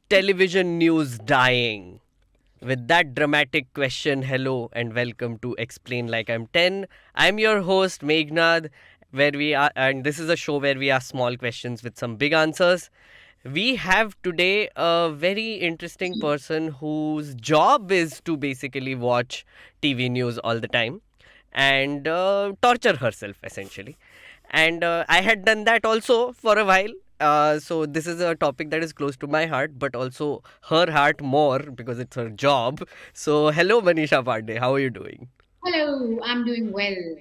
television news dying? With that dramatic question, hello and welcome to Explain Like I'm 10. I'm your host, Meghnad, where we are, and this is a show where we ask small questions with some big answers. We have today a very interesting person whose job is to basically watch TV news all the time and torture herself essentially. And I had done that also for a while. So this is a topic that is close to my heart, but also her heart more because it's her job. So hello, Manisha Pande. How are you doing? Hello, I'm doing well.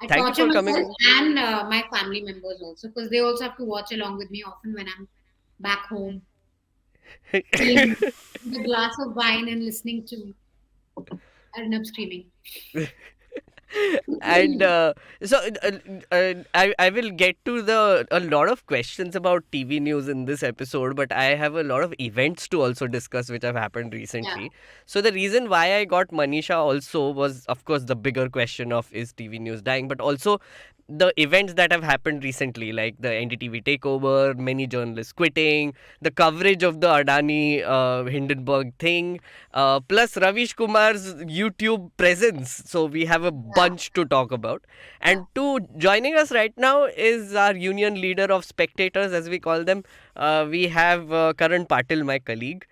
I Thank you torture for coming myself on. and my family members also because they also have to watch along with me often when I'm back home, chilling with a glass of wine and listening to Arnab screaming. And I will get to the a lot of questions about TV news in this episode, but I have a lot of events to also discuss which have happened Yeah, recently. So the reason why I got Manisha also was, of course, the bigger question of is TV news dying, but also the events that have happened recently, like the NDTV takeover, many journalists quitting, the coverage of the Adani Hindenburg thing, plus Ravish Kumar's YouTube presence. So we have a yeah, bunch to talk about. yeah. And to joining us right now is our union leader of spectators, as we call them. We have Karan Patil, my colleague.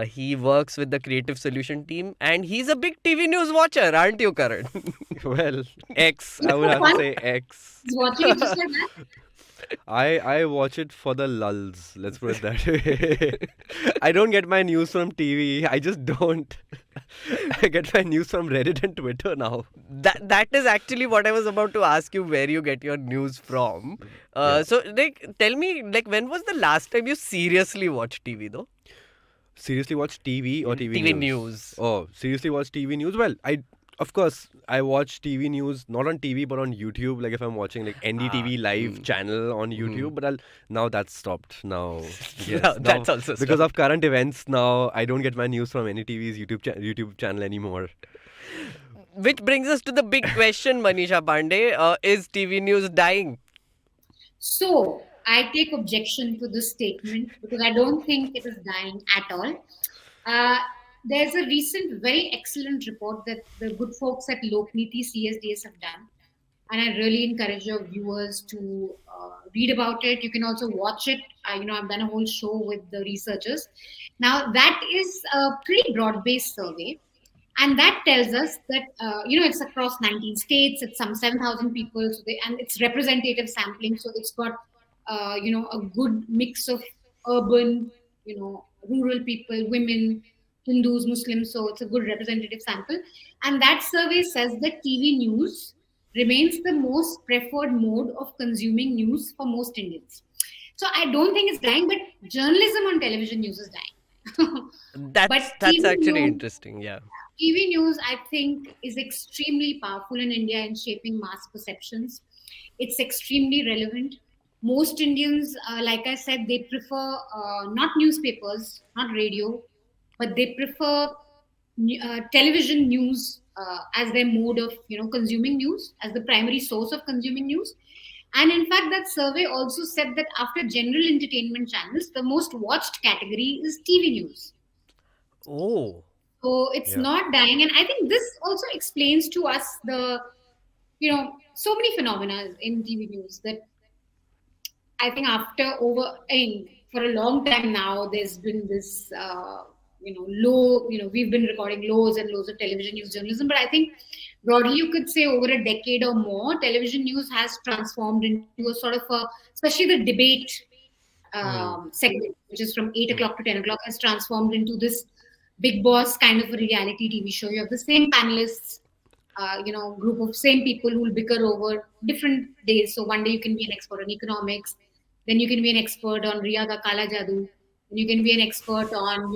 He works with the Creative Solution team, and he's a big TV news watcher, aren't you, Karan? Well, X. I It's would so have to fun. say X. He's watching it just like that. I watch it for the lulls. Let's put it that way. I don't get my news from TV. I just don't. I get my news from Reddit and Twitter now. That is actually what I was about to ask you, where you get your news from. Yeah. So like tell me, like, when was the last time you seriously watched TV though? Seriously watch TV or TV TV news? news. Oh, seriously watch TV news? Well, of course I watch TV news not on TV but on YouTube. Like if I'm watching like NDTV live channel on YouTube, but now that's stopped. Now, No, yes, now that's also because stuff. of current events, now I don't get my news from NDTV's YouTube channel anymore. Which brings us to the big question, Manisha Pandey. Is TV news dying? So I take objection to this statement because I don't think it is dying at all. Uh, there's a recent, very excellent report that the good folks at Lokniti CSDS have done, and I really encourage your viewers to read about it. You can also watch it. I've done a whole show with the researchers. Now, that is a pretty broad-based survey, and that tells us that it's across 19 states. It's some 7,000 people, and it's representative sampling. So it's got a good mix of urban, rural people, women, Hindus, Muslims. So it's a good representative sample. And that survey says that TV news remains the most preferred mode of consuming news for most Indians. So I don't think it's dying, but journalism on television news is dying. But That's actually interesting. Yeah. TV news, I think, is extremely powerful in India in shaping mass perceptions. It's extremely relevant. Most Indians, like I said, they prefer not newspapers, not radio, but they prefer television news as their mode of consuming news, as the primary source of consuming news. And in fact, that survey also said that after general entertainment channels, the most watched category is TV news. Oh. So it's Yeah. not dying. And I think this also explains to us so many phenomena in TV news that I think for a long time now, there's been this, we've been recording lows and lows of television news journalism. But I think broadly, you could say over a decade or more, television news has transformed into a sort of especially the debate segment, which is from 8 o'clock to 10 o'clock, has transformed into this Big Boss kind of a reality TV show. You have the same panelists, group of same people who will bicker over different days. So one day you can be an expert on economics, then you can be an expert on Riya ka Kala Jadoo, then you can be an expert on,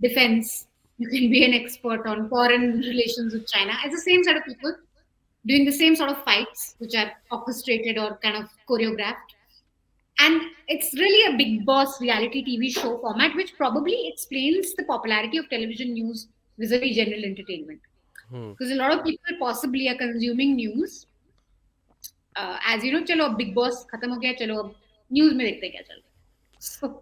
defense, you can be an expert on foreign relations with China. It's the same set of people doing the same sort of fights, which are orchestrated or kind of choreographed. And it's really a big boss reality TV show format, which probably explains the popularity of television news vis-a-vis general entertainment. Hmm. Because a lot of people possibly are consuming news as चलो अब big boss खत्म हो गया चलो अब news में देखते हैं क्या चल रहा है. So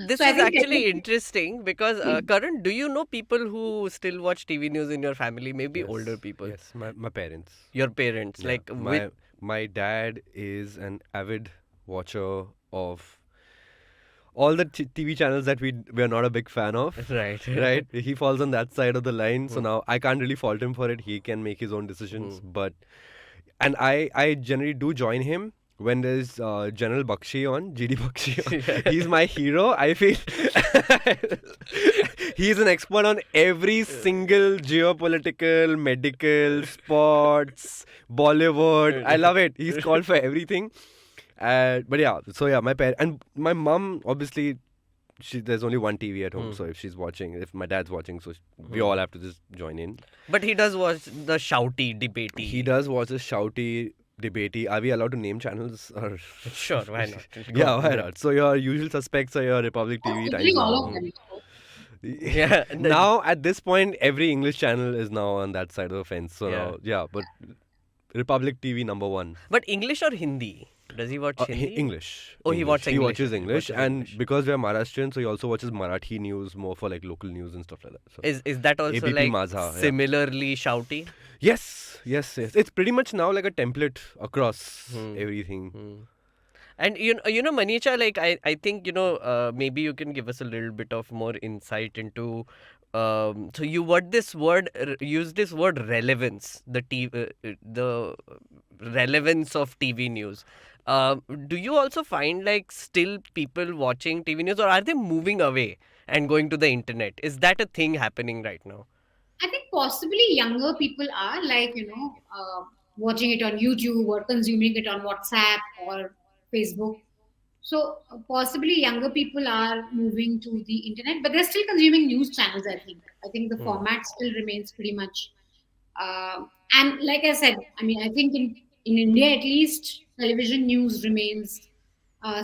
This So I is think actually interesting because Karan, do you know people who still watch TV news in your family? Maybe older Yes, people, yes, my parents. your parents, Yeah, like with my dad is an avid watcher of all the TV channels that we're not a big fan of. right. Right, he falls on that side of the line. So Hmm. now I can't really fault him for it. He can make his own decisions, Hmm. but and I generally do join him when there's General Bakshi on, GD Bakshi on. He's my hero. I feel he's an expert on every single geopolitical, medical, sports, Bollywood. I love it. He's called for everything. But yeah, so yeah, my parents and my mom obviously. There's only one TV at home, so if she's watching, if my dad's watching, so we all have to just join in. But he does watch the shouty, debatey. He does watch the shouty, debatey. Are we allowed to name channels? Or Sure, why not? Go yeah, on, why go not? So your usual suspects are your Republic TV, literally Times all of Now. them. Yeah. Now at this point, every English channel is now on that side of the fence. So Yeah. now, yeah, but Republic TV number one. But English or Hindi? Does he watch Hindi? English. Oh, he English. watches He English. watches He English, watches and English. because we're Maharashtrian, so he also watches Marathi news more for like local news and stuff like that. So. Is that also ABP like Mazha, yeah. similarly shouty? Yes. It's pretty much now like a template across everything. And you know, Manisha, like I think maybe you can give us a little bit of more insight into. So you use this word relevance, the relevance of TV news. Do you also find like still people watching TV news, or are they moving away and going to the internet? Is that a thing happening right now? I think possibly younger people are like, watching it on YouTube or consuming it on WhatsApp or Facebook. So possibly younger people are moving to the internet, but they're still consuming news channels. I think the format still remains pretty much. And like I said, I mean, I think in India at least, television news remains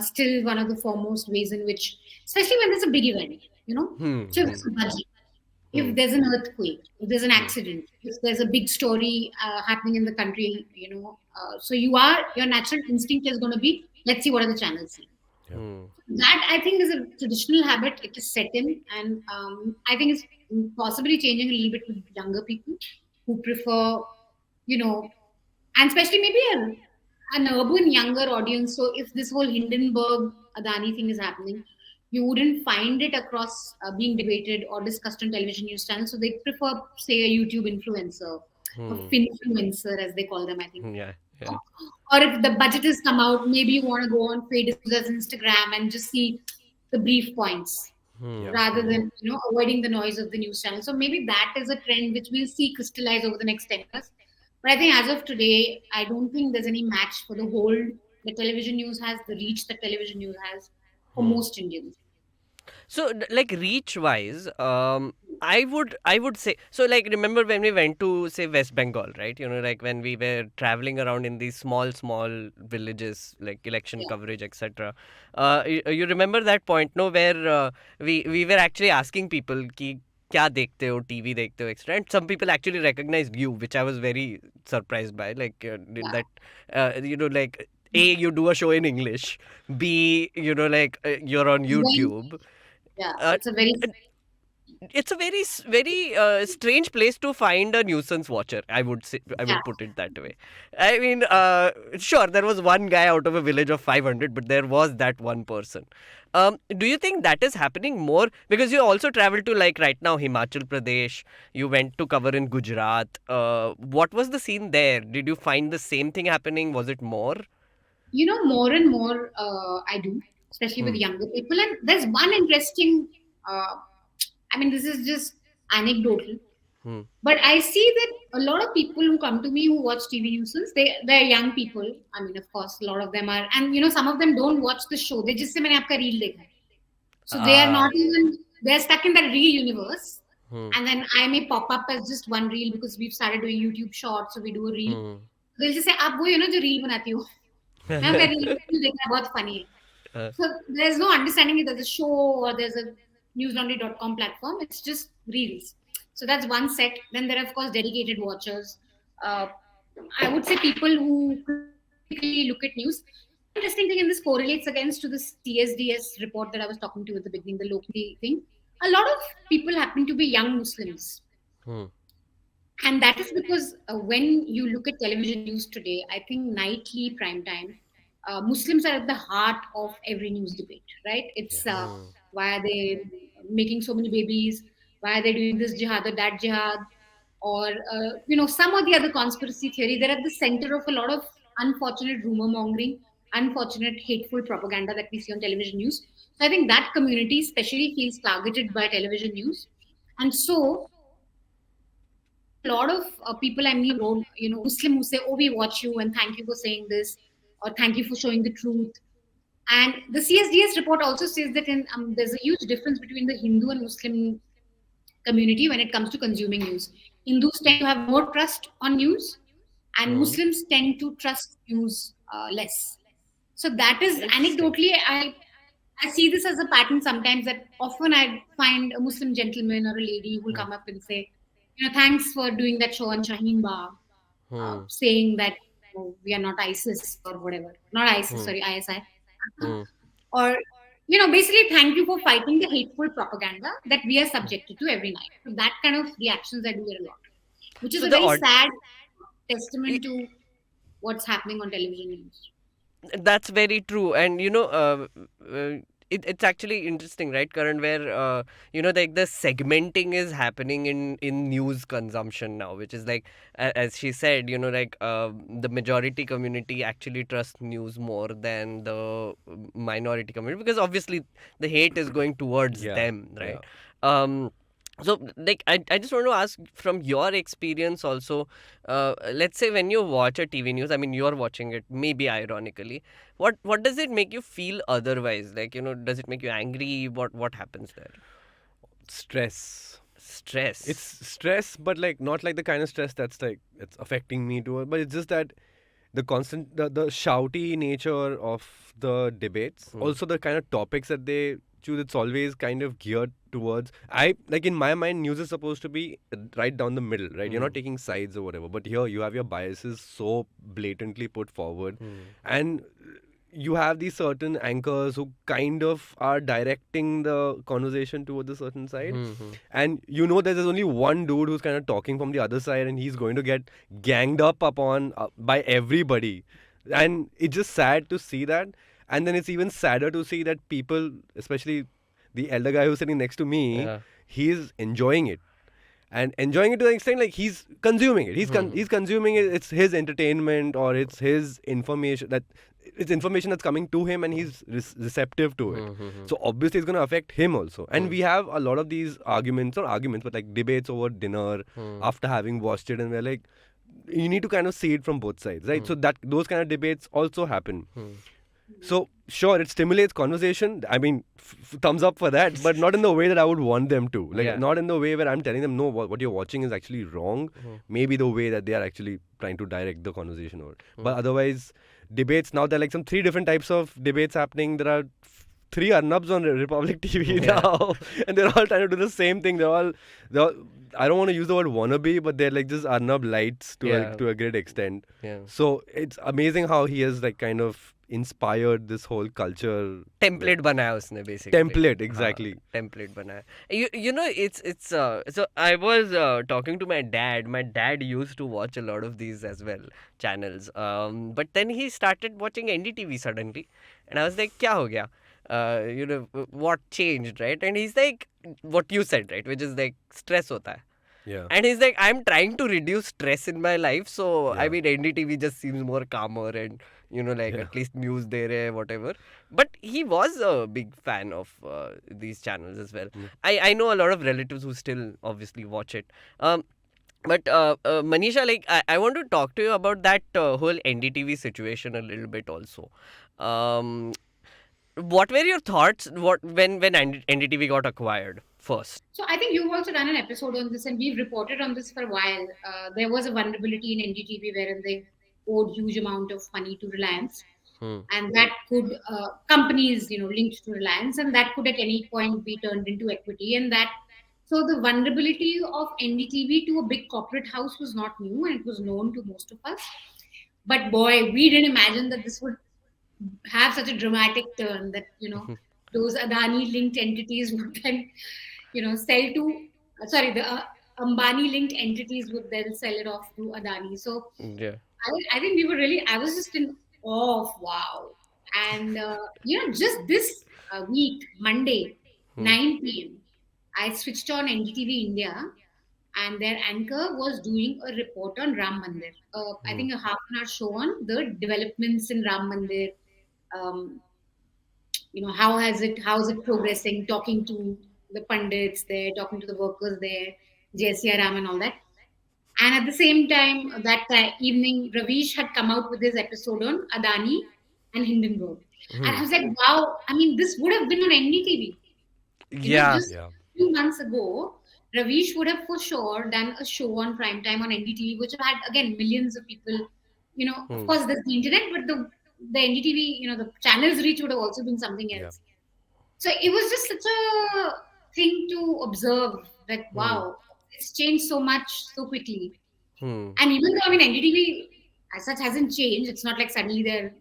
still one of the foremost ways in which, especially when there's a big event, so it's a budget. If there's an earthquake, if there's an accident, if there's a big story happening in the country, so your natural instinct is going to be, let's see what are the channels saying. That I think is a traditional habit. It is set in, and I think it's possibly changing a little bit with younger people who prefer, and especially maybe an urban younger audience. So if this whole Hindenburg Adani thing is happening, you wouldn't find it across being debated or discussed on television news channels. So they prefer, say, a YouTube influencer, a finfluencer, as they call them, I think. Yeah. Or if the budget has come out, maybe you want to go on Facebook's Instagram and just see the brief points rather than avoiding the noise of the news channel. So maybe that is a trend which we'll see crystallize over the next 10 years. But I think as of today, I don't think there's any match for the hold the television news has, the reach that television news has for most Indians. So like reach wise, I would say so. Like remember when we went to say West Bengal, right? Like when we were traveling around in these small villages, like election coverage, etc. You remember that point, no, where we were actually asking people ki kya dekhte ho, TV dekhte ho, etc. And some people actually recognized you, which I was very surprised by. Like that, like A, you do a show in English. B, like you're on YouTube. Yeah, It's a very strange place to find a nuisance watcher. I would say, I would put it that way. I mean, sure, there was one guy out of a village of 500, but there was that one person. Do you think that is happening more? Because you also traveled to, like right now, Himachal Pradesh. You went to cover in Gujarat. What was the scene there? Did you find the same thing happening? Was it more? More and more I do, especially with younger people. And there's one interesting, this is just anecdotal, but I see that a lot of people who come to me who watch TV nuisance, they're young people. I mean, of course, a lot of them are, and some of them don't watch the show. They just say, "Maine aapka reel dekha." So they are not even, they're stuck in that reel universe. And then I may pop up as just one reel because we've started doing YouTube shorts, so we do a reel. They'll just say, "Aap wo jo reel banati ho." मैं reel देखना बहुत funny है. So there's no understanding if there's a show or there's a Newslaundry.com platform. It's just reels. So that's one set. Then there are of course dedicated watchers. I would say people who critically look at news. Interesting thing, and this correlates against to the CSDS report that I was talking to at the beginning, the Loki thing. A lot of people happen to be young Muslims. Hmm. And that is because when you look at television news today, I think nightly prime time, Muslims are at the heart of every news debate, right? It's Hmm. why are they making so many babies? Why are they doing this jihad or that jihad? Or, some or the other conspiracy theory. They're at the center of a lot of unfortunate rumor mongering, unfortunate hateful propaganda that we see on television news. So I think that community especially feels targeted by television news. And so a lot of people I meet abroad, Muslim who say, "Oh, we watch you and thank you for saying this, or thank you for showing the truth." And the CSDS report also says that there's a huge difference between the Hindu and Muslim community when it comes to consuming news. Hindus tend to have more trust on news, and Hmm. Muslims tend to trust news less. So that is Interesting. anecdotally, I see this as a pattern sometimes that often I find a Muslim gentleman or a lady who will Hmm. come up and say, thanks for doing that show on Shaheen Bagh, Hmm. saying that we are not ISIS or whatever. Not ISIS, Hmm. sorry, ISI. Hmm. Or, basically thank you for fighting the hateful propaganda that we are subjected to every night. So that kind of reactions I do get a lot, which is So a the very odd. sad testament to what's happening on television news. That's very true, and it's actually interesting, right, Karan? Where like the segmenting is happening in news consumption now, which is like, as she said, like the majority community actually trusts news more than the minority community, because obviously the hate is going towards Yeah, them, yeah. right? So like I just want to ask from your experience also, let's say when you watch a TV news, I mean you're watching it maybe ironically, what does it make you feel otherwise? Like, does it make you angry? What happens there? Stress. It's Stress. stress, but like not like the kind of stress that's like it's affecting me too. But it's just that the shouty nature of the debates, Hmm. also the kind of topics that they choose, it's always kind of geared towards, I like, in my mind news is supposed to be right down the middle, right? You're Hmm. not taking sides or whatever, but here you have your biases so blatantly put forward. Hmm. And you have these certain anchors who kind of are directing the conversation towards a certain side, Hmm. Hmm. and there's only one dude who's kind of talking from the other side, and he's going to get ganged up upon by everybody. And it's just sad to see that. And then it's even sadder to see that people, especially the elder guy who's sitting next to me, Yeah. he's enjoying it, and enjoying it to the extent like he's consuming it. Hmm. He's consuming it. It's his entertainment, or it's his information, that it's information that's coming to him, and he's receptive to it. Hmm. Hmm. Hmm. So obviously it's going to affect him also. And Hmm. we have a lot of these arguments, not arguments, but like debates over dinner Hmm. after having watched it, and we're like, you need to kind of see it from both sides, right? Hmm. So that those kind of debates also happen. Hmm. So sure, it stimulates conversation. I mean, thumbs up for that, but not in the way that I would want them to. Like, Yeah. not in the way where I'm telling them, no, what you're watching is actually wrong. Hmm. Maybe the way that they are actually trying to direct the conversation over. Hmm. But otherwise, debates now, there are like some three different types of debates happening. There are three Arnabs on Republic TV Yeah. now, and they're all trying to do the same thing. They're all, I don't want to use the word wannabe, but they're like just Arnab lights Yeah. to a great extent. Yeah. So it's amazing how he has like kind of inspired this whole culture. Template बनाया उसने basically. Template, exactly. हाँ, template बनाया. You know, it's so I was talking to my dad. My dad used to watch a lot of these as well channels. But then he started watching NDTV suddenly, and I was like, क्या हो गया? What changed, right? And he's like, what you said, right? Which is like stress होता है. Yeah. And he's like, I'm trying to reduce stress in my life, so I Yeah. mean NDTV just seems more calmer, and like Yeah. at least news there, whatever. But he was a big fan of these channels as well. Mm. I know a lot of relatives who still obviously watch it. But Manisha, like I want to talk to you about that whole NDTV situation a little bit also. Um, what were your thoughts? When NDTV got acquired first? So I think you've also done an episode on this, and we've reported on this for a while. There was a vulnerability in NDTV wherein they owed huge amount of money to Reliance, Hmm. and that could companies linked to Reliance, and that could at any point be turned into equity, and that so the vulnerability of NDTV to a big corporate house was not new, and it was known to most of us. But boy, we didn't imagine that this would have such a dramatic turn that, those Adani linked entities would then, sell to, sorry, the Ambani linked entities would then sell it off to Adani. So Yeah. I think we were really, I was just in awe of wow. And, just this week, Monday, 9 p.m., I switched on NDTV India, and their anchor was doing a report on Ram Mandir. I think a half an hour show on the developments in Ram Mandir. Um, how is it progressing? Talking to the pundits there, talking to the workers there, JSR Ram and all that. And at the same time, that evening, Ravish had come out with his episode on Adani and Hindenburg. And I was like, wow, I mean, this would have been on NDTV. Yeah. Just a few months ago, Ravish would have for sure done a show on prime time on NDTV, which had again millions of people. Of course, there's the internet, but the NDTV, the channel's reach would have also been something else. So it was just such a thing to observe that wow, it's changed so much so quickly. And even though NDTV as such hasn't changed, it's not like suddenly they're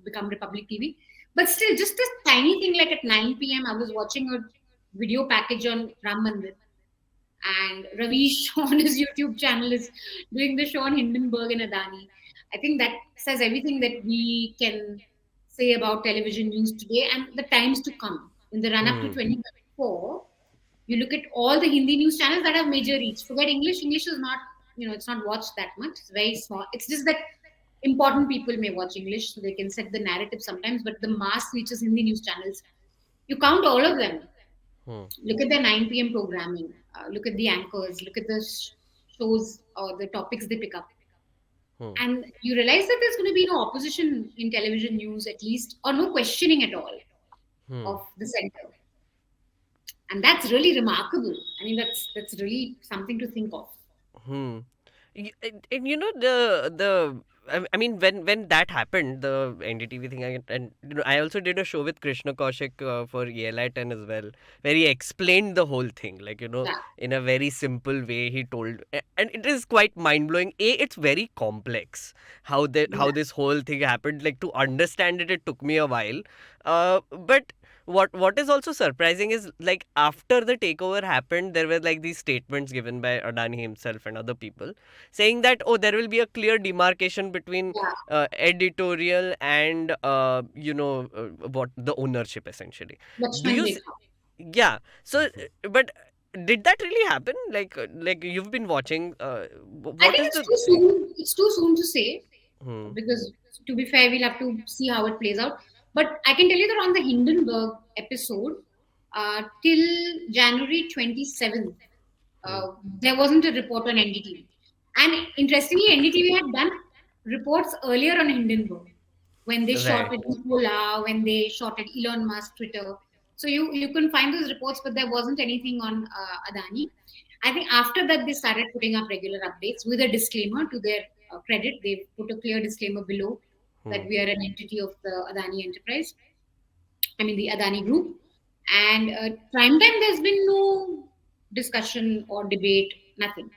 become Republic TV. But still, just this tiny thing like at 9 p.m. I was watching a video package on Ram Mandir, and Ravish on his YouTube channel is doing the show on Hindenburg and Adani. I think that says everything that we can say about television news today and the times to come. In the run up to 2024, you look at all the Hindi news channels that have major reach. Forget English. English is not, it's not watched that much. It's very small. It's just that important people may watch English, so they can set the narrative sometimes. But the mass reaches Hindi news channels. You count all of them. Look at their 9 p.m. programming. Look at the anchors. Look at the shows or the topics they pick up. And you realize that there's going to be no opposition in television news, at least, or no questioning at all of the center. And that's really remarkable. I mean, that's really something to think of. And I mean, when that happened, the NDTV thing, and I also did a show with Krishna Kaushik for ELI 10 as well, where he explained the whole thing, in a very simple way. He told, and it is quite mind blowing. It's very complex how this whole thing happened. Like, to understand it, it took me a while. But what is also surprising is, like, after the takeover happened, there were like these statements given by Adani himself and other people saying that there will be a clear demarcation between editorial and what the ownership essentially. Do you yeah, so but did that really happen? Like you've been watching, what I think is it's too soon to say, because to be fair, we'll have to see how it plays out. But I can tell you that on the Hindenburg episode, till January 27th, there wasn't a report on NDTV. And interestingly, NDTV had done reports earlier on Hindenburg, when they shot at Ebola, when they shot at Elon Musk Twitter. So you can find those reports, but there wasn't anything on Adani. I think after that, they started putting up regular updates with a disclaimer. To their credit, they put a clear disclaimer below that we are an entity of the Adani enterprise. I mean, the Adani group. And prime time, there's been no discussion or debate, nothing.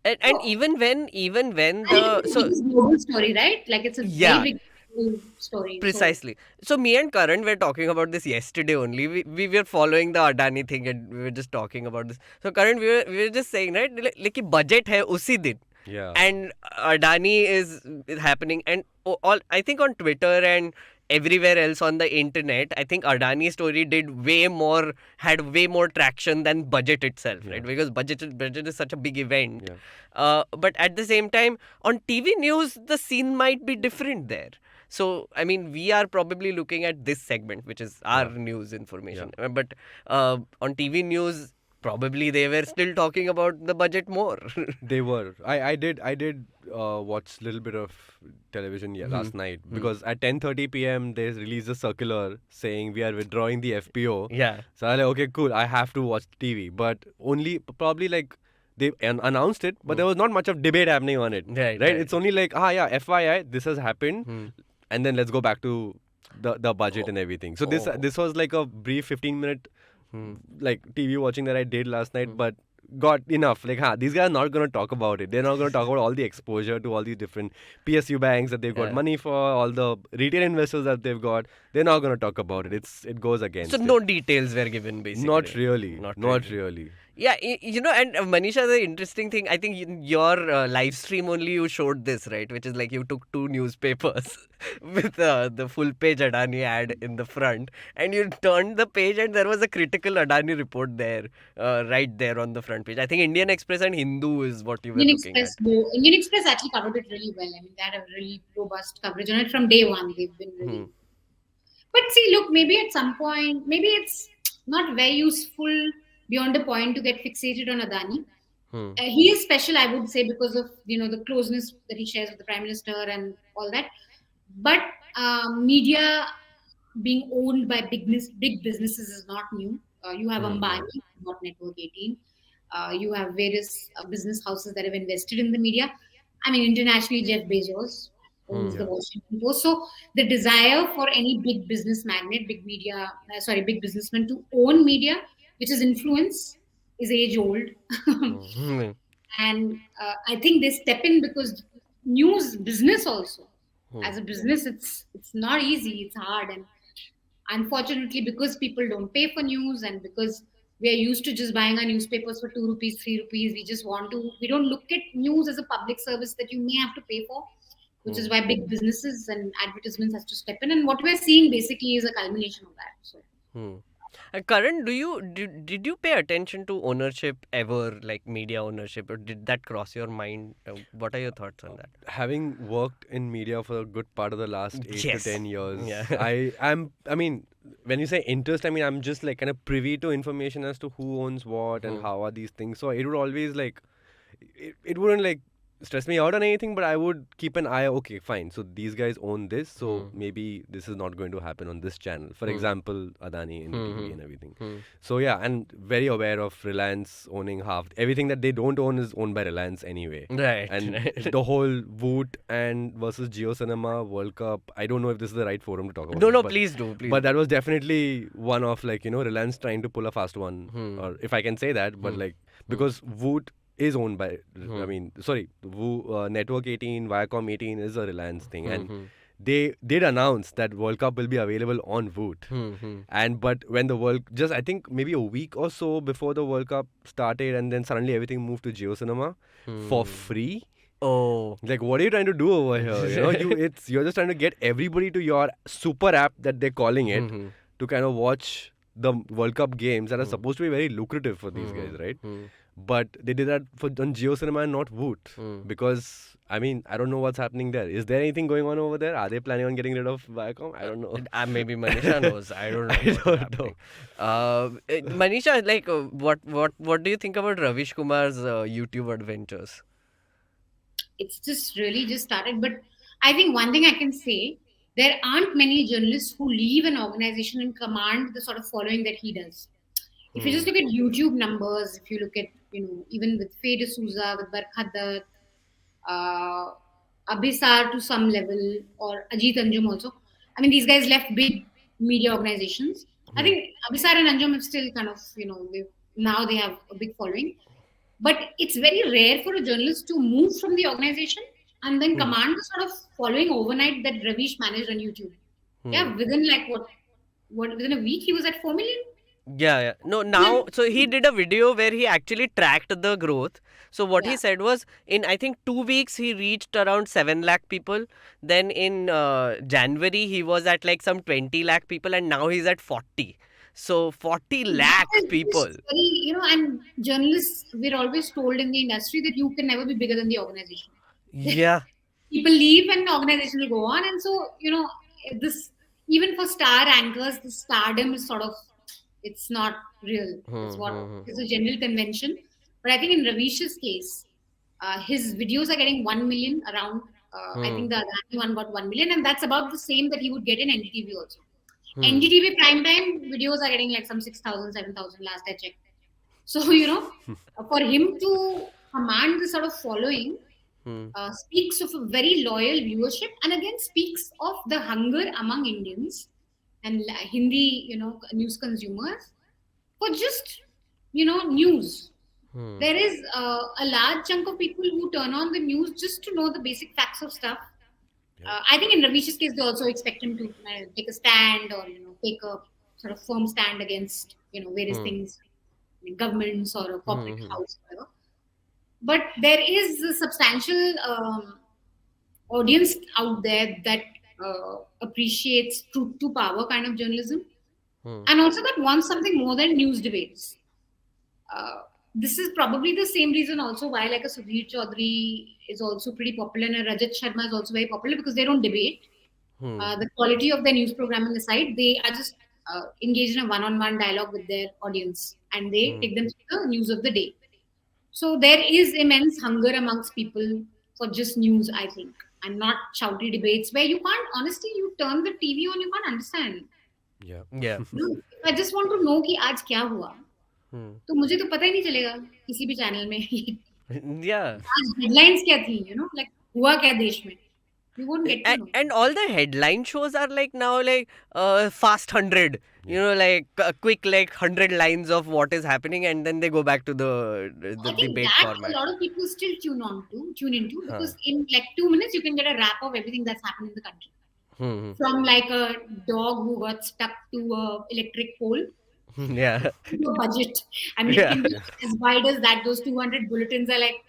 And even when it's a global story, right? Like, it's a very big story. Precisely. So me and Karan were talking about this yesterday only. We were following the Adani thing and we were just talking about this. So Karan, we were just saying, right, like budget hai usi din. Yeah. And Adani is happening, and all I think on Twitter and everywhere else on the internet, I think Adani's story had way more traction than budget itself, right? Because budget is such a big event. But at the same time, on TV news, the scene might be different there. So, I mean, we are probably looking at this segment, which is our news information. But on TV news, probably they were still talking about the budget more. They were. I did watch a little bit of television last night, because at 10:30 p.m. they released a circular saying we are withdrawing the FPO. Yeah. So I was like, okay, cool, I have to watch TV. But only probably like they announced it, but there was not much of debate happening on it. Right? It's only like, FYI, this has happened, and then let's go back to the budget and everything. So this was like a brief 15-minute like TV watching that I did last night, but got enough. Like, these guys are not going to talk about it. They're not going to talk about all the exposure to all these different PSU banks that they've got money for, all the retail investors that they've got. They're not going to talk about it. It goes against. So no details were given, basically. Not really. Not really. Yeah, and Manisha, the interesting thing, I think in your live stream only you showed this, right? Which is like you took 2 newspapers with the full page Adani ad in the front, and you turned the page and there was a critical Adani report there, right there on the front page. I think Indian Express and Hindu is what you were looking at. Indian Express actually covered it really well. I mean, they had a really robust coverage on it from day one. They've been really... But see, look, maybe at some point, maybe it's not very useful beyond a point to get fixated on Adani. He is special, I would say, because of the closeness that he shares with the Prime Minister and all that. But media being owned by big businesses is not new. You have Ambani, not Network 18. You have various business houses that have invested in the media. I mean, internationally, Jeff Bezos owns the Washington Post. So the desire for any big business magnate, big businessman to own media, which is influence, is age old. And I think they step in because news business also, as a business, it's not easy, it's hard. And unfortunately, because people don't pay for news and because we are used to just buying our newspapers for 2 rupees, 3 rupees, we don't look at news as a public service that you may have to pay for, which is why big businesses and advertisements has to step in. And what we're seeing basically is a culmination of that. So. Karan, did you pay attention to ownership ever, like media ownership, or did that cross your mind? What are your thoughts on that? Having worked in media for a good part of the last 8 to 10 years, I mean, when you say interest, I mean, I'm just like kind of privy to information as to who owns what and how are these things. So it would always like, it wouldn't like stress me out on anything, but I would keep an eye. Okay, fine. So these guys own this, so maybe this is not going to happen on this channel. For example, Adani, NDTV and everything. So yeah, and very aware of Reliance owning half. Everything that they don't own is owned by Reliance anyway. Right. And the whole Voot and versus Jio Cinema World Cup. I don't know if this is the right forum to talk about. No, please do. But that was definitely one of like Reliance trying to pull a fast one, or if I can say that. But like because Voot is owned by, Network 18, Viacom 18 is a Reliance thing. And they did announce that World Cup will be available on Voot. But when the just I think maybe a week or so before the World Cup started, and then suddenly everything moved to Jio Cinema for free. Oh. Like, what are you trying to do over here? You're just trying to get everybody to your super app that they're calling it to kind of watch the World Cup games that are supposed to be very lucrative for these guys, right? But they did that on Jio Cinema and not Voot. Because, I mean, I don't know what's happening there. Is there anything going on over there? Are they planning on getting rid of Viacom? I don't know. Maybe Manisha knows. I don't know. Manisha, like, what do you think about Ravish Kumar's YouTube adventures? It's just really just started. But I think one thing I can say, there aren't many journalists who leave an organization and command the sort of following that he does. If you just look at YouTube numbers, if you look at, even with Faye D'Souza, with Barkhad, Abhisar to some level, or Ajit Anjum also. I mean, these guys left big media organizations. I think Abhisar and Anjum have still kind of, now they have a big following. But it's very rare for a journalist to move from the organization and then command the sort of following overnight that Ravish managed on YouTube. Yeah, within like within a week he was at 4 million. Yeah. No, now, so he did a video where he actually tracked the growth. So what he said was, in I think 2 weeks, he reached around 7 lakh people. Then in January, he was at like some 20 lakh people, and now he's at 40. So 40 lakh people. And journalists, we're always told in the industry that you can never be bigger than the organization. Yeah. People leave and the organization will go on. And so, this, even for star anchors, the stardom is sort of, it's not real. It's a general convention. But I think in Ravish's case, his videos are getting 1 million around. I think the Adani one got 1 million, and that's about the same that he would get in NDTV also. NDTV primetime videos are getting like some 6,000, 7,000 last I checked. So, for him to command this sort of following speaks of a very loyal viewership, and again speaks of the hunger among Indians and Hindi, news consumers for just, news. There is a large chunk of people who turn on the news just to know the basic facts of stuff. I think in Ravish's case, they also expect him to take a stand or take a sort of firm stand against various things, governments or a corporate house, whatever. But there is a substantial audience out there that appreciates truth to power kind of journalism, and also that wants something more than news debates. This is probably the same reason also why like a Sudhir Chaudhary is also pretty popular and a Rajat Sharma is also very popular, because they don't debate. The quality of their news programming aside, they are just engaged in a one-on-one dialogue with their audience, and they take them through the news of the day. So there is immense hunger amongst people for just news, I think, and not shouty debates where you can't, honestly, you turn the TV on, you can't understand. Yeah. I just want to know कि आज क्या हुआ, तो मुझे तो पता ही नहीं चलेगा किसी भी चैनल में Yeah. आज headlines क्या थी, like हुआ क्या देश में. You won't get to know. And all the headline shows are like now like fast 100, like quick like 100 lines of what is happening, and then they go back to the I think debate that format. a lot of people still tune into, because in like 2 minutes you can get a wrap of everything that's happened in the country. From like a dog who got stuck to a electric pole Yeah. to a budget. I mean, it can be as wide as that. Those 200 bulletins are like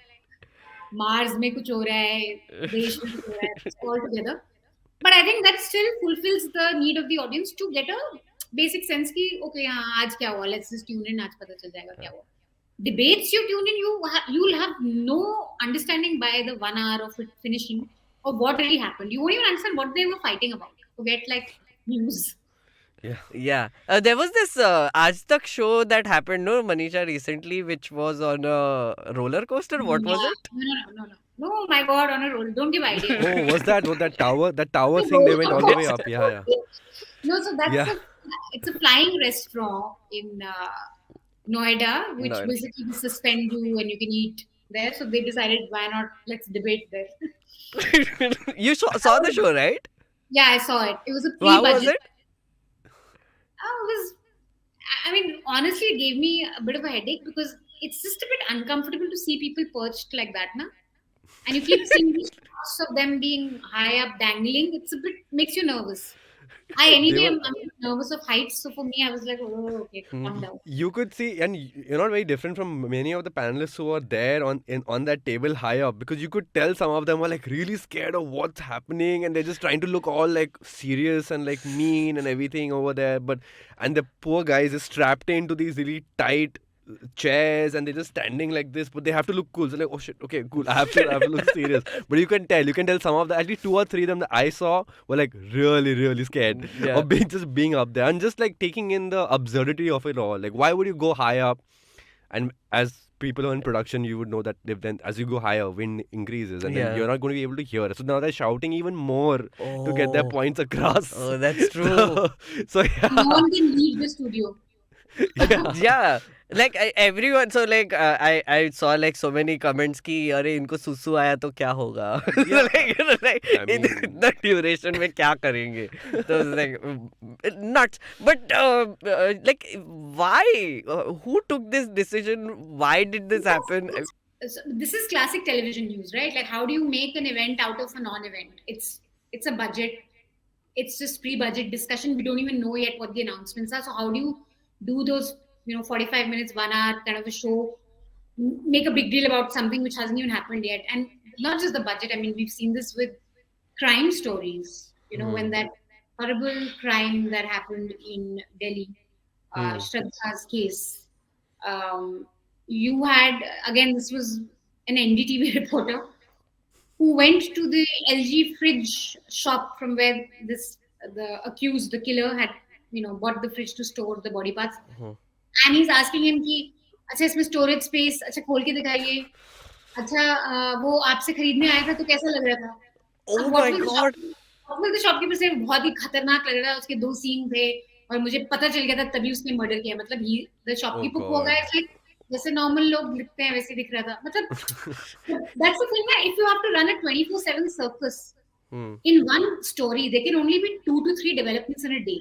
Mars में कुछ हो रहा है, देश में कुछ हो रहा है, all together. But I think that still fulfills the need of the audience to get a basic sense कि okay हाँ आज क्या हुआ, let's just tune in, आज पता चल जाएगा क्या हुआ. Debates you tune in, you'll have no understanding by the 1 hour of it finishing of what really happened. You won't even understand what they were fighting about. Forget like news. Yeah. There was this Aaj Tak show that happened, no, Manisha, recently, which was on a roller coaster. What was it? No, my God, on a roll. Don't give ideas. Oh, was that tower? That tower thing, they went all the way up. Yeah. No, so that's it's a flying restaurant in Noida, which basically suspend you and you can eat there. So they decided, why not? Let's debate there. You saw the show, right? Yeah, I saw it. It was a How pre-budget. was it? I mean, honestly, it gave me a bit of a headache because it's just a bit uncomfortable to see people perched like that, na? And you keep seeing these shots of them being high up, dangling. It's a bit, makes you nervous. I'm nervous of heights, so for me, I was like, oh, okay, calm down. You could see, and you're not very different from many of the panelists who are there on that table high up, because you could tell some of them were like really scared of what's happening, and they're just trying to look all like serious and like mean and everything over there. And the poor guys are strapped into these really tight chairs, and they're just standing like this, but they have to look cool. So like, oh shit, okay, cool. I have to look serious. But you can tell some of the, at least 2 or 3 of them that I saw were like really scared of being up there, and just like taking in the absurdity of it all. Like, why would you go high up? And as people who are in production, you would know that then as you go higher, wind increases, and then you're not going to be able to hear. So now they're shouting even more to get their points across. Oh, that's true. So no one can leave the studio. Yeah. Like everyone, so like I saw like so many comments ki अरे इनको सुसु आया तो क्या होगा like in the duration में क्या करेंगे, so it's like nuts. But like why, who took this decision, why did this happen? So this is classic television news, right? Like, how do you make an event out of a non-event? It's a budget, it's just pre-budget discussion. We don't even know yet what the announcements are, so how do you do those 45 minutes, 1 hour kind of a show, make a big deal about something which hasn't even happened yet? And not just the budget. I mean, we've seen this with crime stories, when that horrible crime that happened in Delhi, Shraddha's case. You had, again, this was an NDTV reporter who went to the LG fridge shop from where the killer had, bought the fridge to store the body parts. And he's asking him कि अच्छा इसमें storage space अच्छा खोल के दिखाइए, अच्छा वो आपसे खरीदने आया था तो कैसा लग रहा था? Oh my God! The shopkeeper से बहुत ही खतरनाक लग रहा है, उसके 2 सींग थे और मुझे पता चल गया था तभी उसने मर्डर किया. मतलब the shopkeeper को होगा like जैसे normal लोग दिखते हैं वैसे दिख रहा था. मतलब that's the thing. If you have to run a 24/7 circus in one story, there can only be 2 to 3 developments in a day.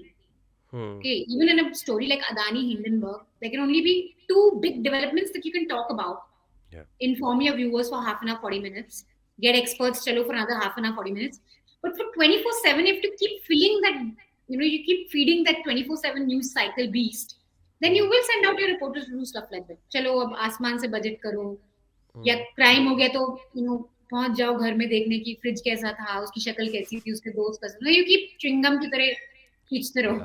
Okay, even in a story like Adani Hindenburg, there can only be two big developments that you can talk about. Yeah. Inform your viewers for half an hour, 40 minutes. Get experts cello for another half an hour, 40 minutes. But for 24/7, if you keep feeling that, you keep feeding that 24/7 news cycle beast, then you will send out your reporters to do stuff like that. चलो अब आसमान से budget करो या crime हो गया तो पहुंच जाओ घर में देखने की फ्रिज कैसा था उसकी शक्ल कैसी थी उसके दोस्त कैसे थे. You keep च्युइंगम की तरह खींचते रहो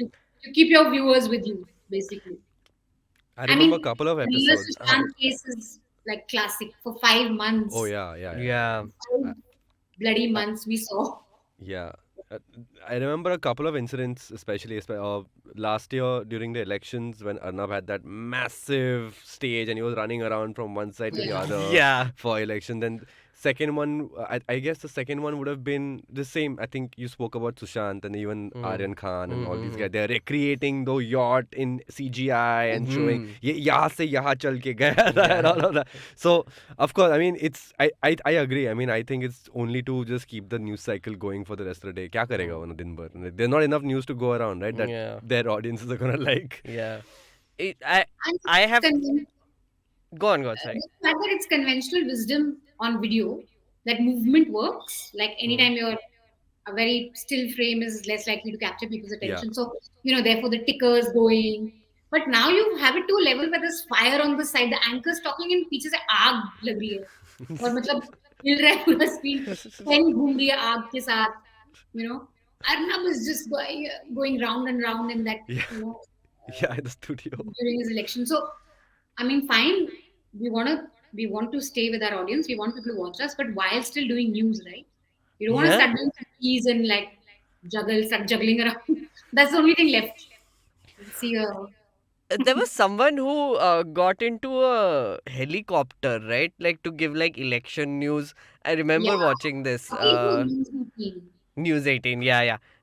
to keep your viewers with you basically. I remember a couple of Real episodes. Sushant case is like classic for 5 months. Oh yeah. 5 bloody months we saw. Yeah. I remember a couple of incidents, especially last year during the elections when Arnab had that massive stage and he was running around from one side to the other for elections. And second one, I guess the second one would have been the same. I think you spoke about Sushant and even Aryan Khan and all these guys. They're recreating the yacht in CGI and showing yahan se yahan chal ke gaya tha and all of that. So, of course, I mean, I agree. I mean, I think it's only to just keep the news cycle going for the rest of the day. Kya karega wo din bhar? There's not enough news to go around, right? That their audiences are gonna like. Yeah. I have... Go on, sorry. The fact that it's conventional wisdom on video, that movement works. Like anytime a very still frame is less likely to capture people's attention. So, therefore the ticker's going. But now you have it to a level where there's fire on the side. The anchor's talking and पीछे से आग लग रही है. और मतलब हिल रहा है पूरा screen. Pen घूम रही है आग के साथ. Arnab is just going round and round in that, in the studio during his election. So, I mean, fine. We want to stay with our audience. We want people to watch us, but while still doing news, right? You don't want to start doing keys and like start juggling around. That's the only thing left. See, there was someone who got into a helicopter, right? Like to give like election news. I remember watching this. News 18,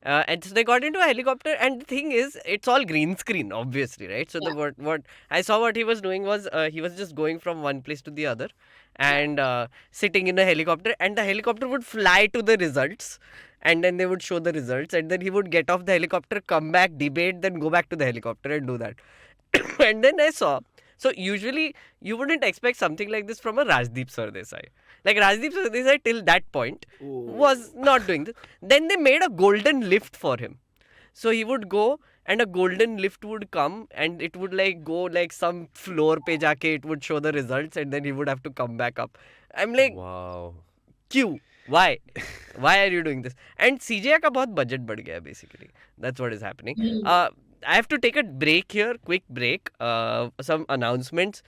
and so they got into a helicopter, and the thing is, it's all green screen, obviously, right? So what I saw, what he was doing was he was just going from one place to the other, and sitting in a helicopter, and the helicopter would fly to the results, and then they would show the results, and then he would get off the helicopter, come back, debate, then go back to the helicopter and do that. And then I saw. So usually you wouldn't expect something like this from a Rajdeep Sardesai. Like Rajdeep Sardesai till that point was not doing this. Then they made a golden lift for him. So he would go and a golden lift would come and it would like go like some floor pe jaake it would show the results and then he would have to come back up. I'm like, wow. Q. Why? Why are you doing this? And CGI ka bahut budget badh gaya basically. That's what is happening. I have to take a break here, quick break. Some announcements.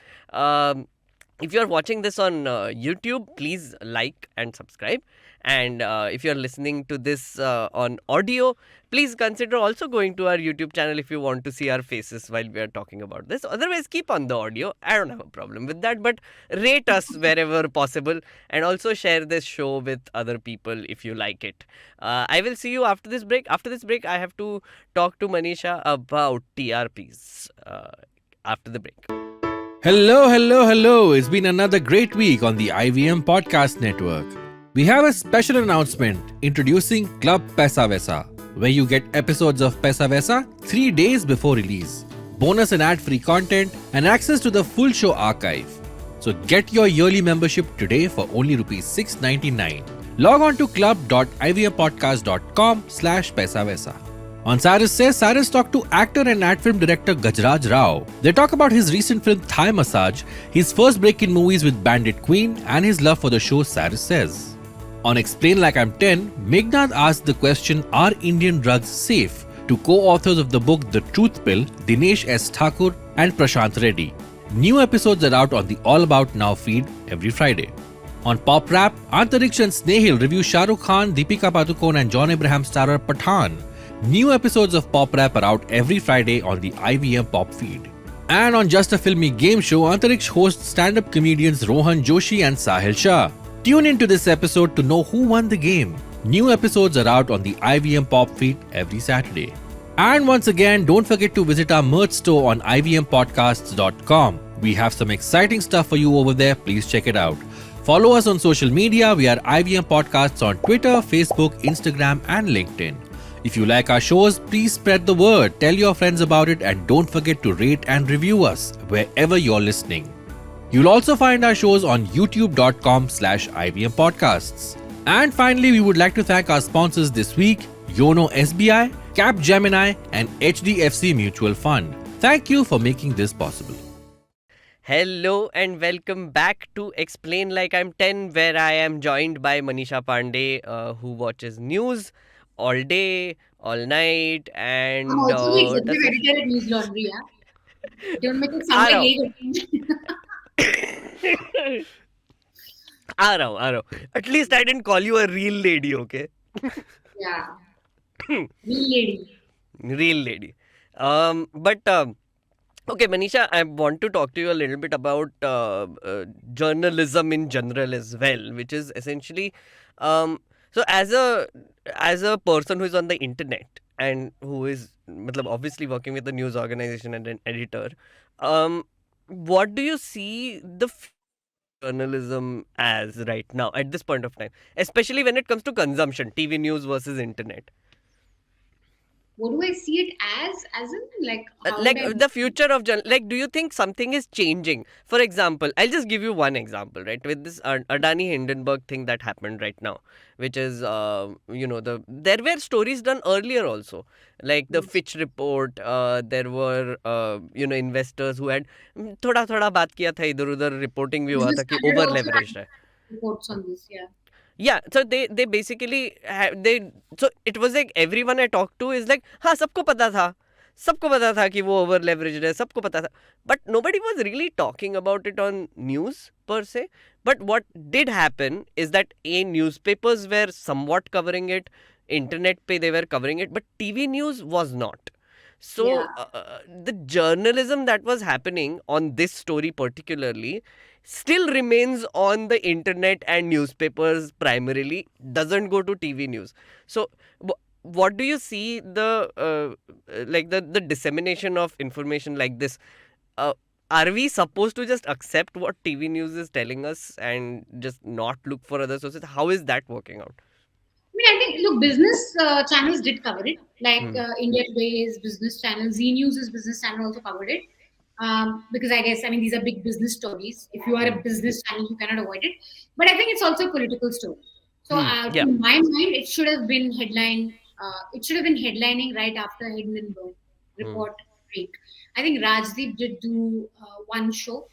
If you are watching this on YouTube, please like and subscribe. And if you are listening to this on audio, please consider also going to our YouTube channel if you want to see our faces while we are talking about this. Otherwise, keep on the audio. I don't have a problem with that. But rate us wherever possible. And also share this show with other people if you like it. I will see you after this break. After this break, I have to talk to Manisha about TRPs after the break. Hello. It's been another great week on the IVM Podcast Network. We have a special announcement introducing Club Paisa Vaisa, where you get episodes of Paisa Vaisa 3 days before release, bonus and ad-free content, and access to the full show archive. So get your yearly membership today for only ₹6.99. Log on to club.ivmpodcast.com/Paisa Vaisa. On Cyrus Says, Cyrus talked to actor and ad film director Gajraj Rao. They talk about his recent film Thai Massage, his first break in movies with Bandit Queen, and his love for the show Cyrus Says. On Explain Like I'm 10, Meghnad asked the question, are Indian drugs safe? To co-authors of the book The Truth Pill, Dinesh S. Thakur and Prashant Reddy. New episodes are out on the All About Now feed every Friday. On Pop Rap, Antariksh and Snehil review Shah Rukh Khan, Deepika Padukone and John Abraham starrer Pathaan. New episodes of Pop Rap are out every Friday on the IVM Pop feed. And on Just a Filmy Game Show, Antariksh hosts stand-up comedians Rohan Joshi and Sahil Shah. Tune into this episode to know who won the game. New episodes are out on the IVM Pop feed every Saturday. And once again, don't forget to visit our merch store on ivmpodcasts.com. We have some exciting stuff for you over there. Please check it out. Follow us on social media. We are IVM Podcasts on Twitter, Facebook, Instagram and LinkedIn. If you like our shows, please spread the word, tell your friends about it, and don't forget to rate and review us wherever you're listening. You'll also find our shows on youtube.com/IVM Podcasts. And finally, we would like to thank our sponsors this week, Yono SBI, Capgemini, and HDFC Mutual Fund. Thank you for making this possible. Hello and welcome back to Explain Like I'm 10, where I am joined by Manisha Pande, who watches news all day, all night, and I'm also the executive does editor at Newslaundry, yeah. Don't make it uh sound रहा like हूँ legal. आ रहा हूँ At least I didn't call you a real lady, okay? Yeah. Real lady. Real lady. But okay, Manisha, I want to talk to you a little bit about journalism in general as well, which is essentially so as a person who is on the internet and who is obviously working with a news organization and an editor, what do you see the journalism as right now at this point of time, especially when it comes to consumption, TV news versus internet? What do I see it as? As in, like, how Like would I... the future of like, do you think something is changing? For example, I'll just give you one example, right? With this Adani Hindenburg thing that happened right now, which is there were stories done earlier also, like the Fitch report. There were investors who had थोड़ा थोड़ा बात किया था, इधर उधर reporting भी हुआ Business था कि Standard over also had leveraged है. reports on this, yeah. Yeah, so they basically so it was like everyone I talked to is like, हाँ सबको पता था कि वो over leveraged है, सबको पता था, but nobody was really talking about it on news per se. But what did happen is that newspapers were somewhat covering it, internet pe they were covering it, but TV news was not. So Yeah. the journalism that was happening on this story particularly still remains on the internet and newspapers primarily, doesn't go to TV news. So what do you see the dissemination of information like this? Are we supposed to just accept what TV news is telling us and just not look for other sources? How is that working out? I mean, I think, look, business channels did cover it. Like India Today's business channel, Z News's business channel also covered it. Because I guess, I mean, these are big business stories. If you are a business channel, you cannot avoid it. But I think it's also a political story. So, Yeah. to my mind, it should have been headline. It should have been headlining right after Hindenburg report break. I think Rajdeep did do one show.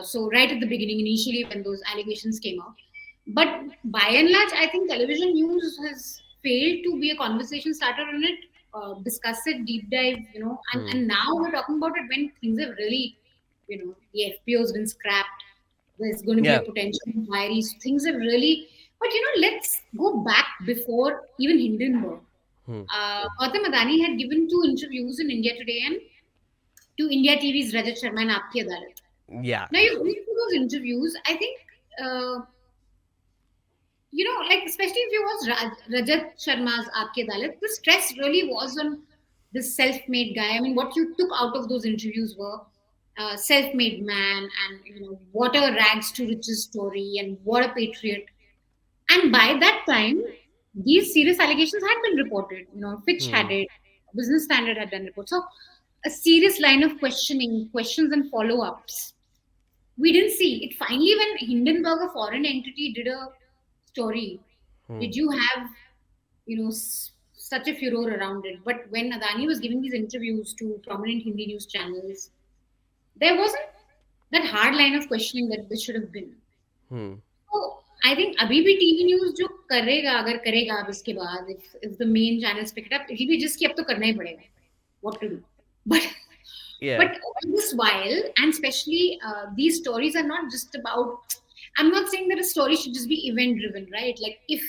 So right at the beginning, initially when those allegations came out. But by and large, I think television news has failed to be a conversation starter on it, discuss it, deep dive, and now we're talking about it when things have really, the FPO has been scrapped. There's going to be Yeah. a potential inquiry. So things have really, but let's go back before even Hindenburg. Gautam Adani had given 2 interviews in India Today and to India TV's Rajat Sharma and Aapki Adalat. Yeah. Now, you read through those interviews, I think, like, especially if you watch Rajat Sharma's Aapki Adalat, the stress really was on this self-made guy. I mean, what you took out of those interviews were self-made man and, what a rags to riches story and what a patriot. And by that time, these serious allegations had been reported. Fitch had it, Business Standard had done reports. So, a serious line of questioning, questions and follow-ups. We didn't see it. Finally, when Hindenburg, a foreign entity, did a story, did you have, such a furor around it? But when Adani was giving these interviews to prominent Hindi news channels, there wasn't that hard line of questioning that there should have been. So I think abhi bhi TV news jo karega, agar karega ab iske baad, if the main channels pick it up, it will be just ki ab to karna hi padega. What to do? But Yeah. But all this while, and especially these stories are not just about. I'm not saying that a story should just be event driven, right? Like if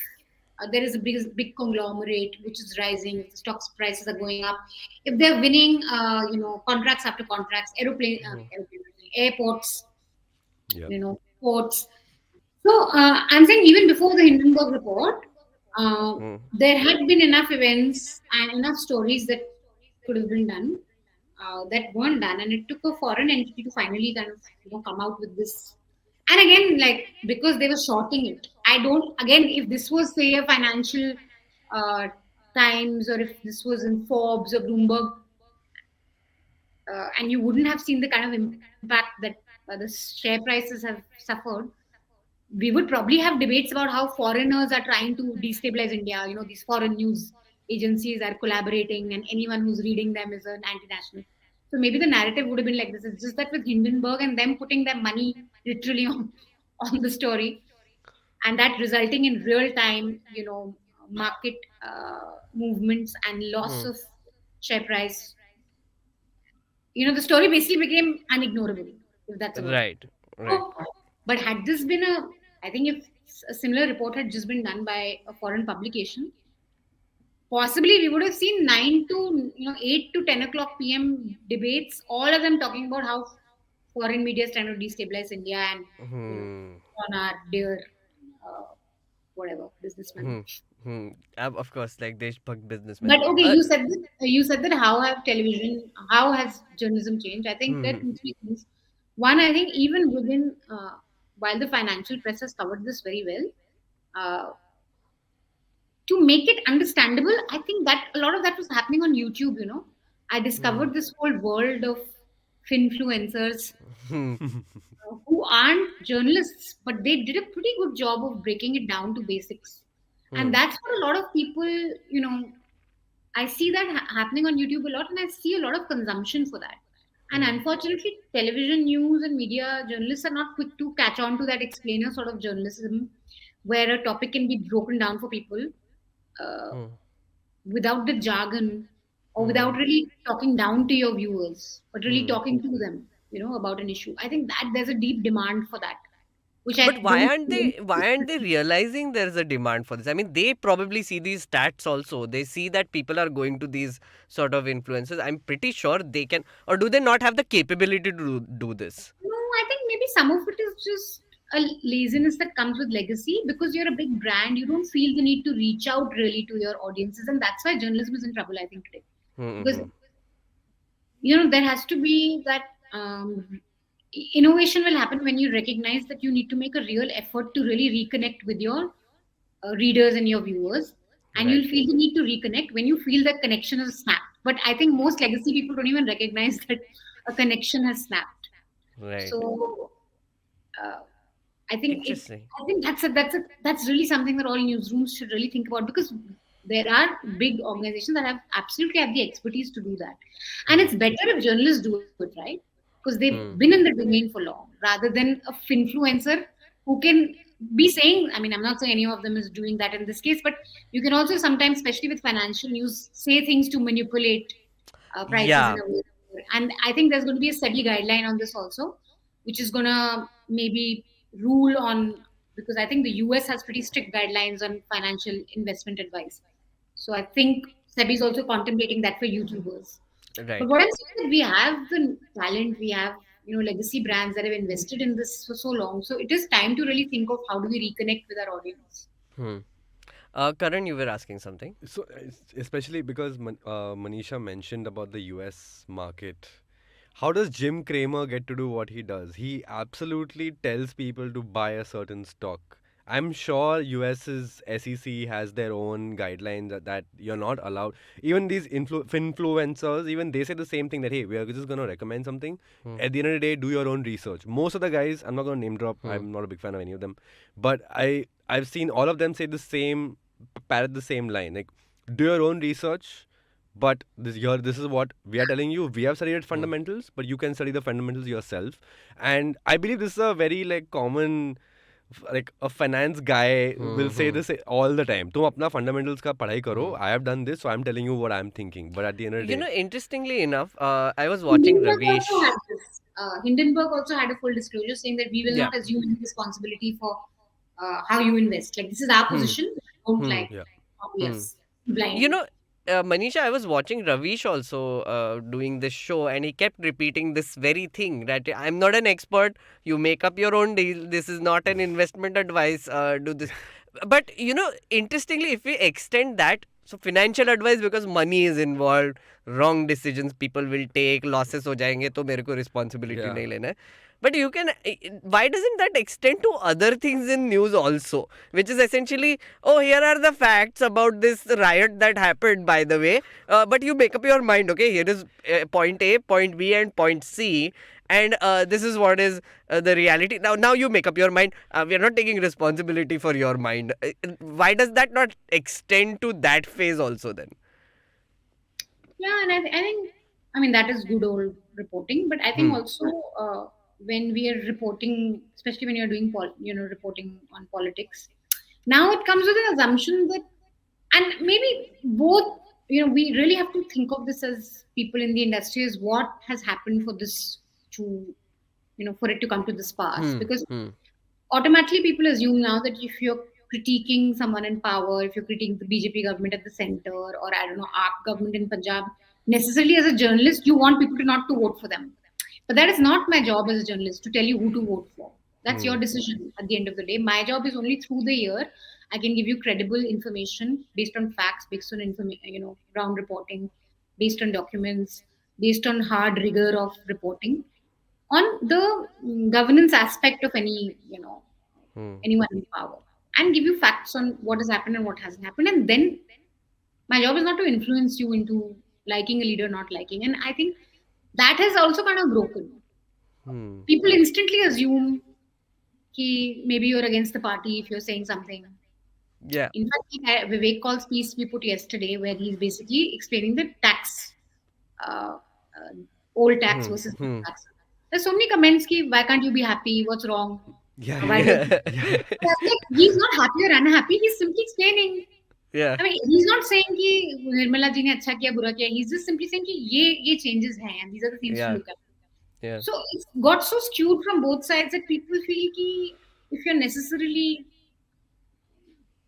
there is a big conglomerate which is rising, if the stock prices are going up, if they're winning, contracts after contracts, airports, Yeah. ports. So I'm saying even before the Hindenburg report, there had been enough events and enough stories that could have been done. That weren't done, and it took a foreign entity to finally kind of come out with this. And again, like because they were shorting it, I don't. Again, if this was say a financial Times or if this was in Forbes or Bloomberg, and you wouldn't have seen the kind of impact that the share prices have suffered, we would probably have debates about how foreigners are trying to destabilize India. These foreign news agencies are collaborating, and anyone who's reading them is an anti-national. So maybe the narrative would have been like this. It's just that with Hindenburg and them putting their money literally on the story, and that resulting in real time, market movements and loss of share price. The story basically became unignorable, if that's a word. Right. Oh, but had this been I think if a similar report had just been done by a foreign publication, possibly we would have seen 8 to 10 o'clock PM debates, all of them talking about how foreign media is trying to destabilize India and on our dear, whatever, businessmen. Of course, like Deshbhakt businessmen. But okay, you said that how has journalism changed? I think there are two, three things. One, I think even within, while the financial press has covered this very well, to make it understandable, I think that a lot of that was happening on YouTube. I discovered this whole world of finfluencers who aren't journalists, but they did a pretty good job of breaking it down to basics. And that's what a lot of people, I see that happening on YouTube a lot, and I see a lot of consumption for that. And unfortunately, television news and media journalists are not quick to catch on to that explainer sort of journalism, where a topic can be broken down for people without the jargon or without really talking down to your viewers, but really talking to them, about an issue. I think that there's a deep demand for that. But why aren't they realizing there's a demand for this? I mean, they probably see these stats also. They see that people are going to these sort of influences. I'm pretty sure they can, or do they not have the capability to do this? No, I think maybe some of it is just a laziness that comes with legacy. Because you're a big brand, you don't feel the need to reach out really to your audiences, and that's why journalism is in trouble, I think, today. Because there has to be that innovation will happen when you recognize that you need to make a real effort to really reconnect with your readers and your viewers, and you'll feel the need to reconnect when you feel that connection has snapped. But I think most legacy people don't even recognize that a connection has snapped. Right. So I think that's really something that all newsrooms should really think about, because there are big organizations that absolutely have the expertise to do that, and it's better if journalists do it, right? Because they've been in the domain for long, rather than a finfluencer who can be saying, I mean, I'm not saying any of them is doing that in this case, but you can also sometimes, especially with financial news, say things to manipulate prices in a way. And I think there's going to be a SEBI guideline on this also, which is going to maybe rule on, because I think the US has pretty strict guidelines on financial investment advice. So I think SEBI is also contemplating that for YouTubers. Right. But what I'm saying is that we have the talent, we have legacy brands that have invested in this for so long. So it is time to really think of how do we reconnect with our audience. Karan, you were asking something. So, especially because Manisha mentioned about the US market. How does Jim Cramer get to do what he does? He absolutely tells people to buy a certain stock. I'm sure US's SEC has their own guidelines that you're not allowed. Even these influencers, even they say the same thing, that hey, we are just going to recommend something. At the end of the day, do your own research. Most of the guys, I'm not going to name drop. I'm not a big fan of any of them, but I've seen all of them say parrot the same line, like, do your own research. But this is what we are telling you. We have studied fundamentals, but you can study the fundamentals yourself. And I believe this is a very common, like a finance guy will say this all the time. Tum apna fundamentals ka padhai karo. I have done this, so I'm telling you what I'm thinking. But at the end of the day, interestingly enough, I was watching Ravish. Hindenburg also had a full disclosure saying that we will not assume any responsibility for how you invest. Like, this is our position. Don't blind. Manisha, I was watching Ravish also doing this show, and he kept repeating this very thing, that I'm not an expert. You make up your own deal. This is not an investment advice. Do this. But, interestingly, if we extend that, so financial advice, because money is involved, wrong decisions people will take, losses ho jayenge, to mere ko responsibility nahi lena hai. But you can, why doesn't that extend to other things in news also? Which is essentially, oh, here are the facts about this riot that happened, by the way. But you make up your mind, okay, here is point A, point B, and point C. And this is what is the reality. Now you make up your mind. We are not taking responsibility for your mind. Why does that not extend to that phase also then? Yeah, and I think, I mean, that is good old reporting, but I think also when we are reporting, especially when you're doing, reporting on politics, now it comes with an assumption that, and maybe both, we really have to think of this as people in the industry as what has happened for this to, for it to come to this pass. Because automatically people assume now that if you're critiquing someone in power, if you're critiquing the BJP government at the center, or I don't know, AAP government in Punjab, necessarily as a journalist, you want people to not to vote for them. But that is not my job as a journalist to tell you who to vote for. That's your decision at the end of the day. My job is only through the year. I can give you credible information based on facts, based on ground reporting, based on documents, based on hard rigor of reporting on the governance aspect of anyone in power, and give you facts on what has happened and what hasn't happened. And then my job is not to influence you into liking a leader, not liking. And I think that has also kind of broken. People instantly assume that maybe you're against the party if you're saying something. Yeah. In fact, Vivek Kaul's piece we put yesterday, where he's basically explaining the tax, old tax versus new tax. There's so many comments ki, why can't you be happy? What's wrong? Yeah. Why he's not happy or unhappy. He's simply explaining. Yeah. I mean, he's not saying कि निर्मला जी ने अच्छा किया बुरा किया. He's just simply saying कि ये changes हैं, and these are the things to look at. Yeah. So it's got so skewed from both sides that people feel कि if you're necessarily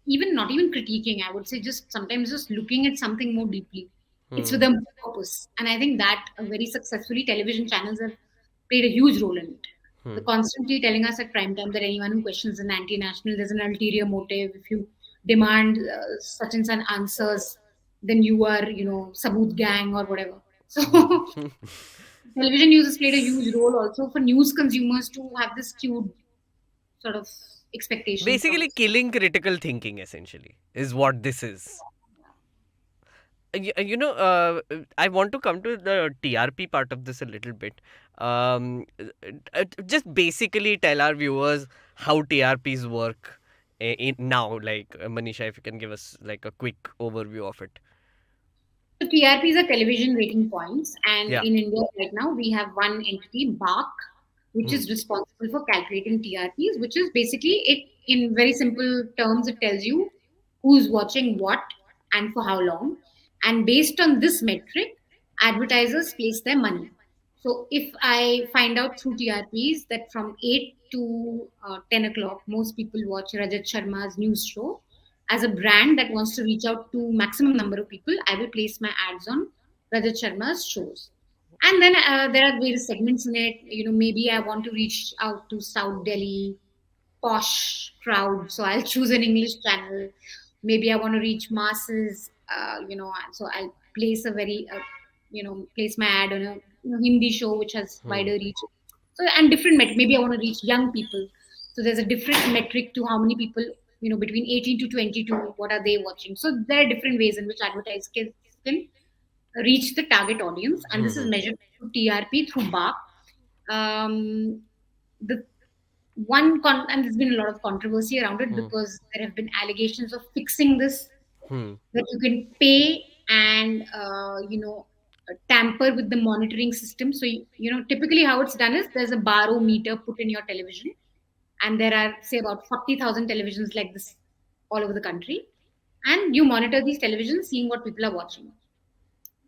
not even critiquing, I would say just sometimes just looking at something more deeply. It's with a purpose. And I think that very successfully television channels have played a huge role in it. They're constantly telling us at prime time that anyone who questions an anti-national, there's an ulterior motive. If you demand such and such answers, then you are, Saboot gang or whatever. So television news has played a huge role also for news consumers to have this skewed sort of expectation. Basically, killing critical thinking, essentially, is what this is. I want to come to the TRP part of this a little bit. Just basically tell our viewers how TRPs work now. Like, Manisha, if you can give us like a quick overview of it. So TRPs are television rating points, and in India right now we have one entity, BARC, which is responsible for calculating TRPs, which is basically it in very simple terms. It tells you who's watching what and for how long. And based on this metric, advertisers place their money. So if I find out through TRPs that from 8 to 10 o'clock, most people watch Rajat Sharma's news show, as a brand that wants to reach out to maximum number of people, I will place my ads on Rajat Sharma's shows. And then there are various segments in it. Maybe I want to reach out to South Delhi, posh crowd, so I'll choose an English channel. Maybe I want to reach masses, so I'll place place my ad on a Hindi show which has wider reach. So, and different metric. Maybe I want to reach young people. So there's a different metric to how many people, between 18 to 22, what are they watching? So there are different ways in which advertisers can reach the target audience, and this is measured through TRP through BARC. And there's been a lot of controversy around it because there have been allegations of fixing this, that you can pay and tamper with the monitoring system. So typically how it's done is there's a barometer put in your television, and there are say about 40,000 televisions like this all over the country, and you monitor these televisions, seeing what people are watching.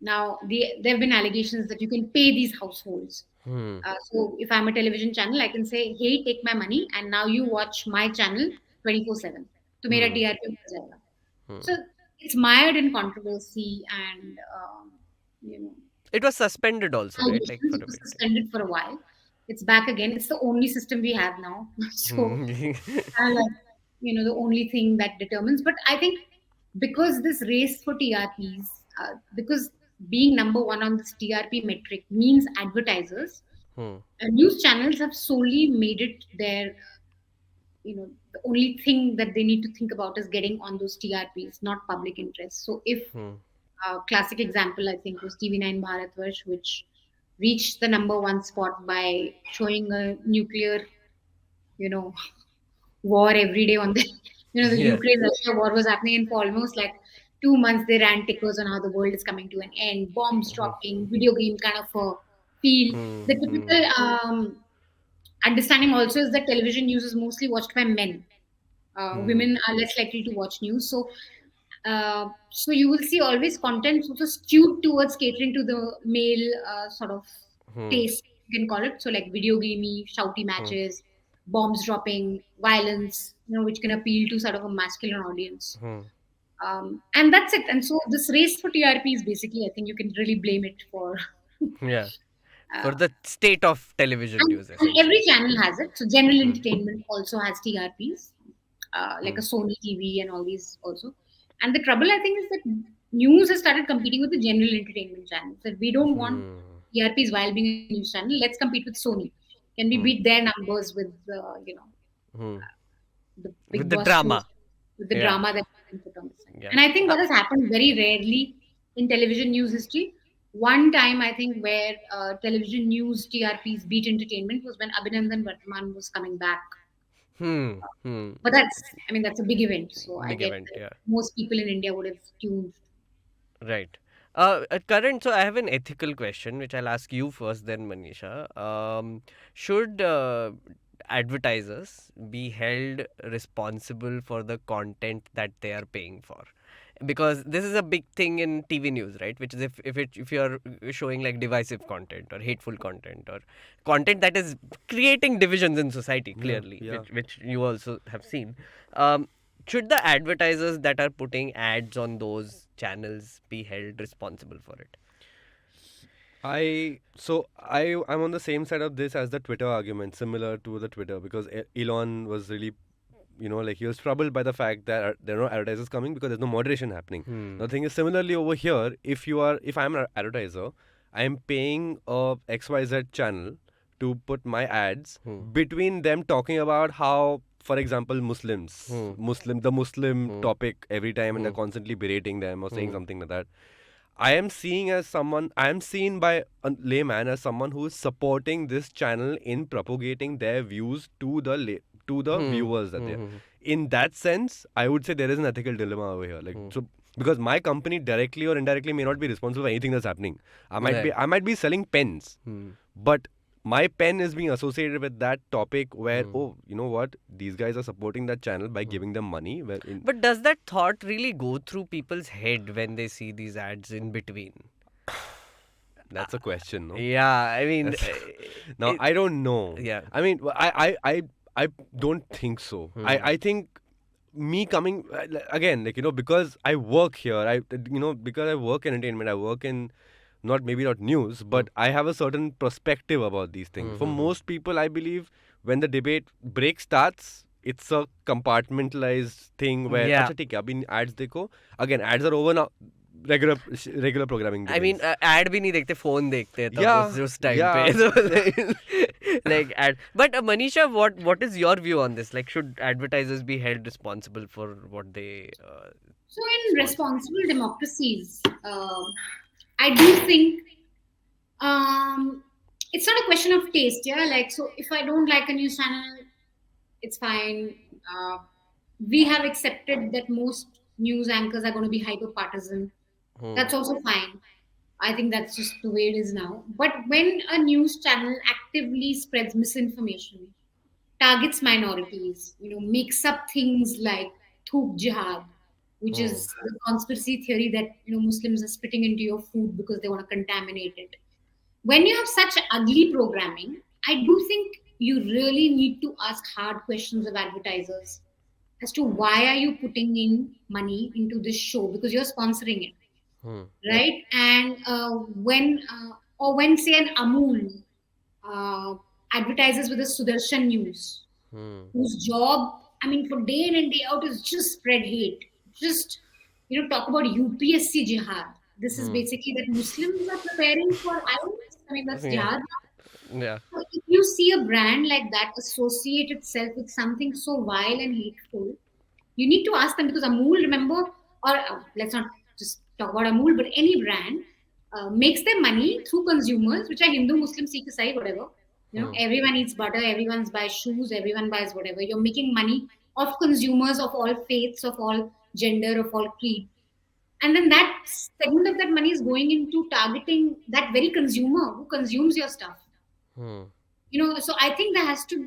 Now, there have been allegations that you can pay these households. So if I'm a television channel, I can say, hey, take my money and now you watch my channel 24/7. So mera TRP ho jayega. So it's mired in controversy, and it was suspended also, right? Like for a bit. Suspended for a while. It's back again. It's the only system we have now. So the only thing that determines. But I think because this race for TRPs, because being number one on this TRP metric means advertisers News channels have solely made it their, the only thing that they need to think about is getting on those TRPs, not public interest. So if classic example, I think, was TV9 Bharatvarsh, which reached the number one spot by showing a nuclear, you know, war every day on the, the Yeah. Ukraine-Russia war was happening, and for almost like 2 months they ran tickers on how the world is coming to an end, bombs dropping, video game kind of a feel. The typical understanding also is that television news is mostly watched by men. Women are less likely to watch news. So you will see always content also skewed towards catering to the male sort of taste, you can call it. So like video gamey, shouty matches, bombs dropping, violence, which can appeal to sort of a masculine audience. And that's it. And so this race for TRP is basically, I think you can really blame it for. Yeah. For the state of television news. And every channel has it. So general entertainment also has TRPs, like a Sony TV and all these also. And the trouble, I think, is that news has started competing with the general entertainment channels. That we don't want TRPs while being a news channel. Let's compete with Sony. Can we beat their numbers with, the big With the boss drama. shows, with the Yeah. drama that we can put on the side. Yeah. And I think that has happened very rarely in television news history. One time, I think, where television news TRPs beat entertainment was when Abhinandan Vartman was coming back. But that's a big event. So I Big get event, that yeah. most people in India would have tuned. Right. Karan, so I have an ethical question which I'll ask you first, then Manisha. Should advertisers be held responsible for the content that they are paying for? Because this is a big thing in TV news, right? Which is if you're showing like divisive content or hateful content or content that is creating divisions in society, clearly, yeah. which you also have seen. Should the advertisers that are putting ads on those channels be held responsible for it? I'm on the same side of this as the Twitter argument, similar to the Twitter, because Elon was really, like he was troubled by the fact that there are no advertisers coming because there's no moderation happening. The thing is, similarly over here, if I'm an advertiser, I'm paying a XYZ channel to put my ads between them talking about how, for example, the Muslim topic every time, and they're constantly berating them or saying something like that. I am seen by a layman as someone who is supporting this channel in propagating their views to the viewers that they are. In that sense, I would say there is an ethical dilemma over here. So because my company directly or indirectly may not be responsible for anything that's happening. I might be selling pens, but my pen is being associated with that topic where, you know what, these guys are supporting that channel by giving them money. But does that thought really go through people's head when they see these ads in between? That's a question, no? Yeah, I mean... Now, I don't know. Yeah. I mean, I don't think so. I think me coming, again, because I work here, because I work in entertainment, I work in... not news, but I have a certain perspective about these things. For most people, I believe when the debate break starts, it's a compartmentalized thing where अच्छा ठीक है अभी ads देखो. Again, ads are over now. Regular programming. I mean, ad भी नहीं देखते, phone देखते हैं Yeah, उस time yeah. पे. Like ad. But Manisha, what is your view on this? Like, should advertisers be held responsible for what they? So in responsible democracies, I do think it's not a question of taste, yeah. Like, so if I don't like a news channel, it's fine. We have accepted that most news anchors are going to be hyper partisan. That's also fine. I think that's just the way it is now. But when a news channel actively spreads misinformation, targets minorities, makes up things like Thuk Jihad, which is the conspiracy theory that Muslims are spitting into your food because they want to contaminate it. When you have such ugly programming, I do think you really need to ask hard questions of advertisers as to why are you putting in money into this show, because you're sponsoring it, right? And when say an Amul advertises with a Sudarshan News, whose job, I mean, for day in and day out is just spread hate. Just, talk about UPSC jihad. This is basically that Muslims are preparing for IELTS. I mean, that's jihad. Yeah. So if you see a brand like that associate itself with something so vile and hateful, you need to ask them, because Amul, remember, or let's not just talk about Amul, but any brand makes their money through consumers, which are Hindu, Muslim, Sikh, Isai, whatever. Everyone eats butter, everyone buys shoes, everyone buys whatever. You're making money of consumers of all faiths, of all gender, of all creed. And then that segment of that money is going into targeting that very consumer who consumes your stuff. Hmm. So I think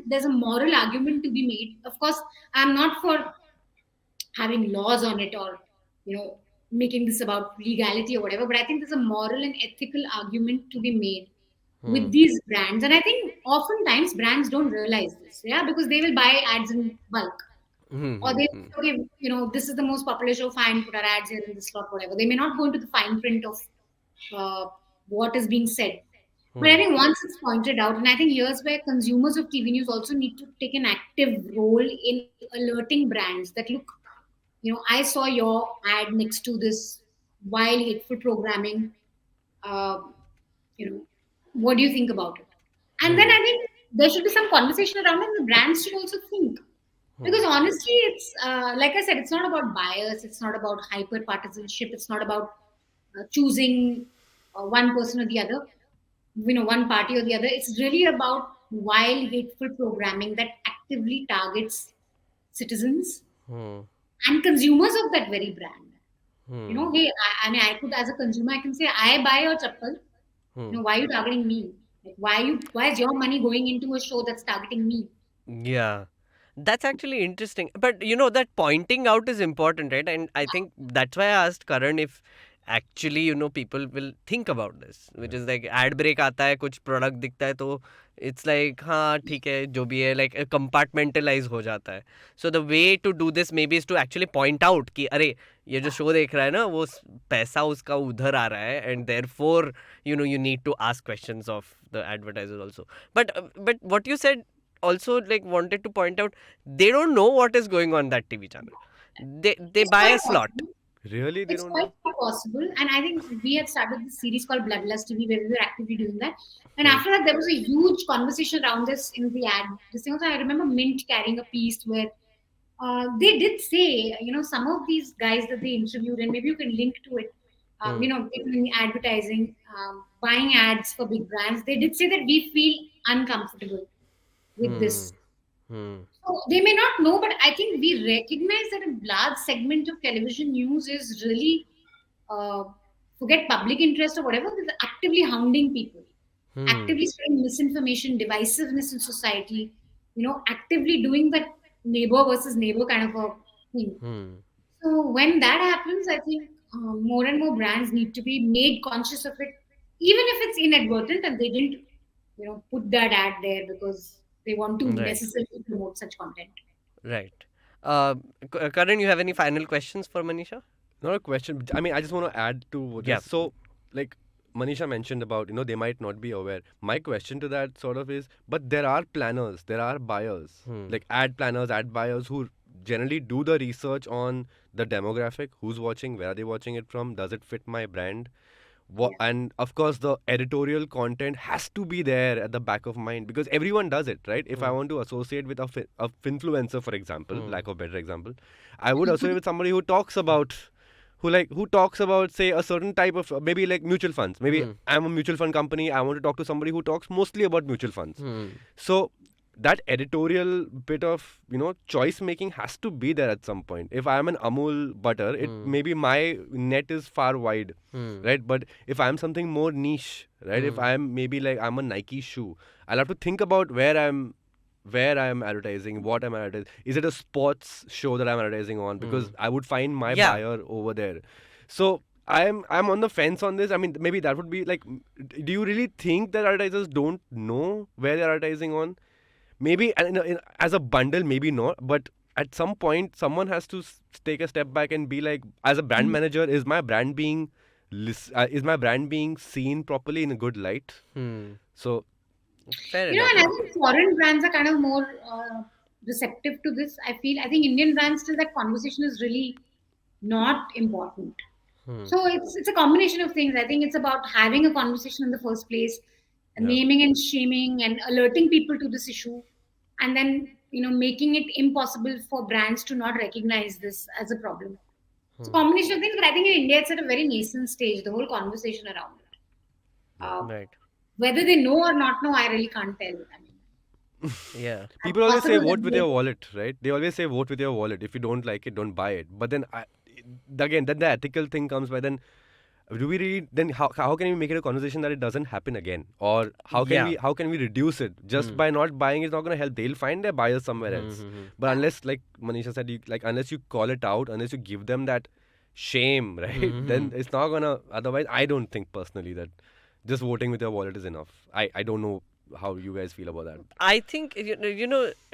there's a moral argument to be made. Of course, I'm not for having laws on it, or making this about legality or whatever, but I think there's a moral and ethical argument to be made with these brands. And I think oftentimes brands don't realize this, yeah, because they will buy ads in bulk, or they okay, this is the most popular show, fine, put our ads here in this slot, whatever. They may not go into the fine print of what is being said. But I think once it's pointed out, and I think here's where consumers of TV news also need to take an active role in alerting brands that, look, I saw your ad next to this vile, hateful programming. Uh, what do you think about it? And then I think there should be some conversation around it, and the brands should also think. Because honestly, it's like I said, it's not about bias, it's not about hyper partisanship, it's not about choosing one person or the other, one party or the other. It's really about vile, hateful programming that actively targets citizens and consumers of that very brand. Hey, I mean, I could, as a consumer, I can say, I buy your chappal. Why are you targeting me? Like, why is your money going into a show that's targeting me? Yeah. That's actually interesting. But that pointing out is important, right? And I think that's why I asked Karan if actually, people will think about this. Which is like ad break आता है, कुछ product दिखता है तो it's like हाँ ठीक है जो भी है, like compartmentalize हो जाता है. So the way to do this maybe is to actually point out कि अरे ये जो show देख रहा है ना वो पैसा उसका उधर आ रहा है, and therefore you need to ask questions of the advertisers also. But what you said also like wanted to point out, they don't know what is going on that TV channel. They It's buy a quite slot. possible. Really, they It's don't quite know. possible. And I think we had started this series called Bloodlust TV, where we were actively doing that. And after that, there was a huge conversation around this in the ad. This thing also, I remember Mint carrying a piece where they did say, some of these guys that they interviewed, and maybe you can link to it, people in advertising, buying ads for big brands, they did say that we feel uncomfortable with this. So they may not know, but I think we recognize that a large segment of television news is really, uh, forget public interest or whatever, is actively hounding people, actively spreading misinformation, divisiveness in society, actively doing that neighbor versus neighbor kind of a thing. So when that happens, I think more and more brands need to be made conscious of it, even if it's inadvertent and they didn't, put that ad there because they want to Right. necessarily promote such content. Right. Karan, you have any final questions for Manisha? Not a question. I mean, I just want to add to what Yeah. so like Manisha mentioned about, they might not be aware. My question to that sort of is, but there are planners, there are buyers, like ad planners, ad buyers who generally do the research on the demographic, who's watching, where are they watching it from, does it fit my brand? And of course, the editorial content has to be there at the back of mind because everyone does it, right? If I want to associate with a influencer, for example, lack of better example, I would associate with somebody who talks about who talks about, say, a certain type of maybe like mutual funds. Maybe I'm a mutual fund company. I want to talk to somebody who talks mostly about mutual funds. So that editorial bit of choice making has to be there at some point. If I'm an Amul butter, it maybe my net is far wide, right? But if I'm something more niche, right? If I'm maybe like I'm a Nike shoe, I'll have to think about where I'm advertising, what I'm advertising. Is it a sports show that I'm advertising on? Because I would find my Yeah. buyer over there. So I'm on the fence on this. I mean, maybe that would be like, do you really think that advertisers don't know where they're advertising on? Maybe as a bundle, maybe not. But at some point, someone has to take a step back and be like, as a brand manager, is my brand being seen properly in a good light? So Fair And enough. I think foreign brands are kind of more receptive to this. I think Indian brands still, that conversation is really not important. So it's a combination of things. I think it's about having a conversation in the first place, naming and shaming and alerting people to this issue, and then making it impossible for brands to not recognize this as a problem. It's a combination of things, but I think in India it's at a very nascent stage, the whole conversation around it. Right. Whether they know or not know, I really can't tell. I mean, Yeah. People always say possible vote that with they- your wallet, right? They always say vote with your wallet. If you don't like it, don't buy it. But then again, then the ethical thing comes by then. Do we really then how can we make it a conversation that it doesn't happen again, or how can we reduce it just by not buying? It's not going to help. They'll find their buyers somewhere else. But unless, like Manisha said, unless you call it out, unless you give them that shame, right? Then it's not gonna. Otherwise, I don't think personally that just voting with your wallet is enough. I don't know how you guys feel about that. I think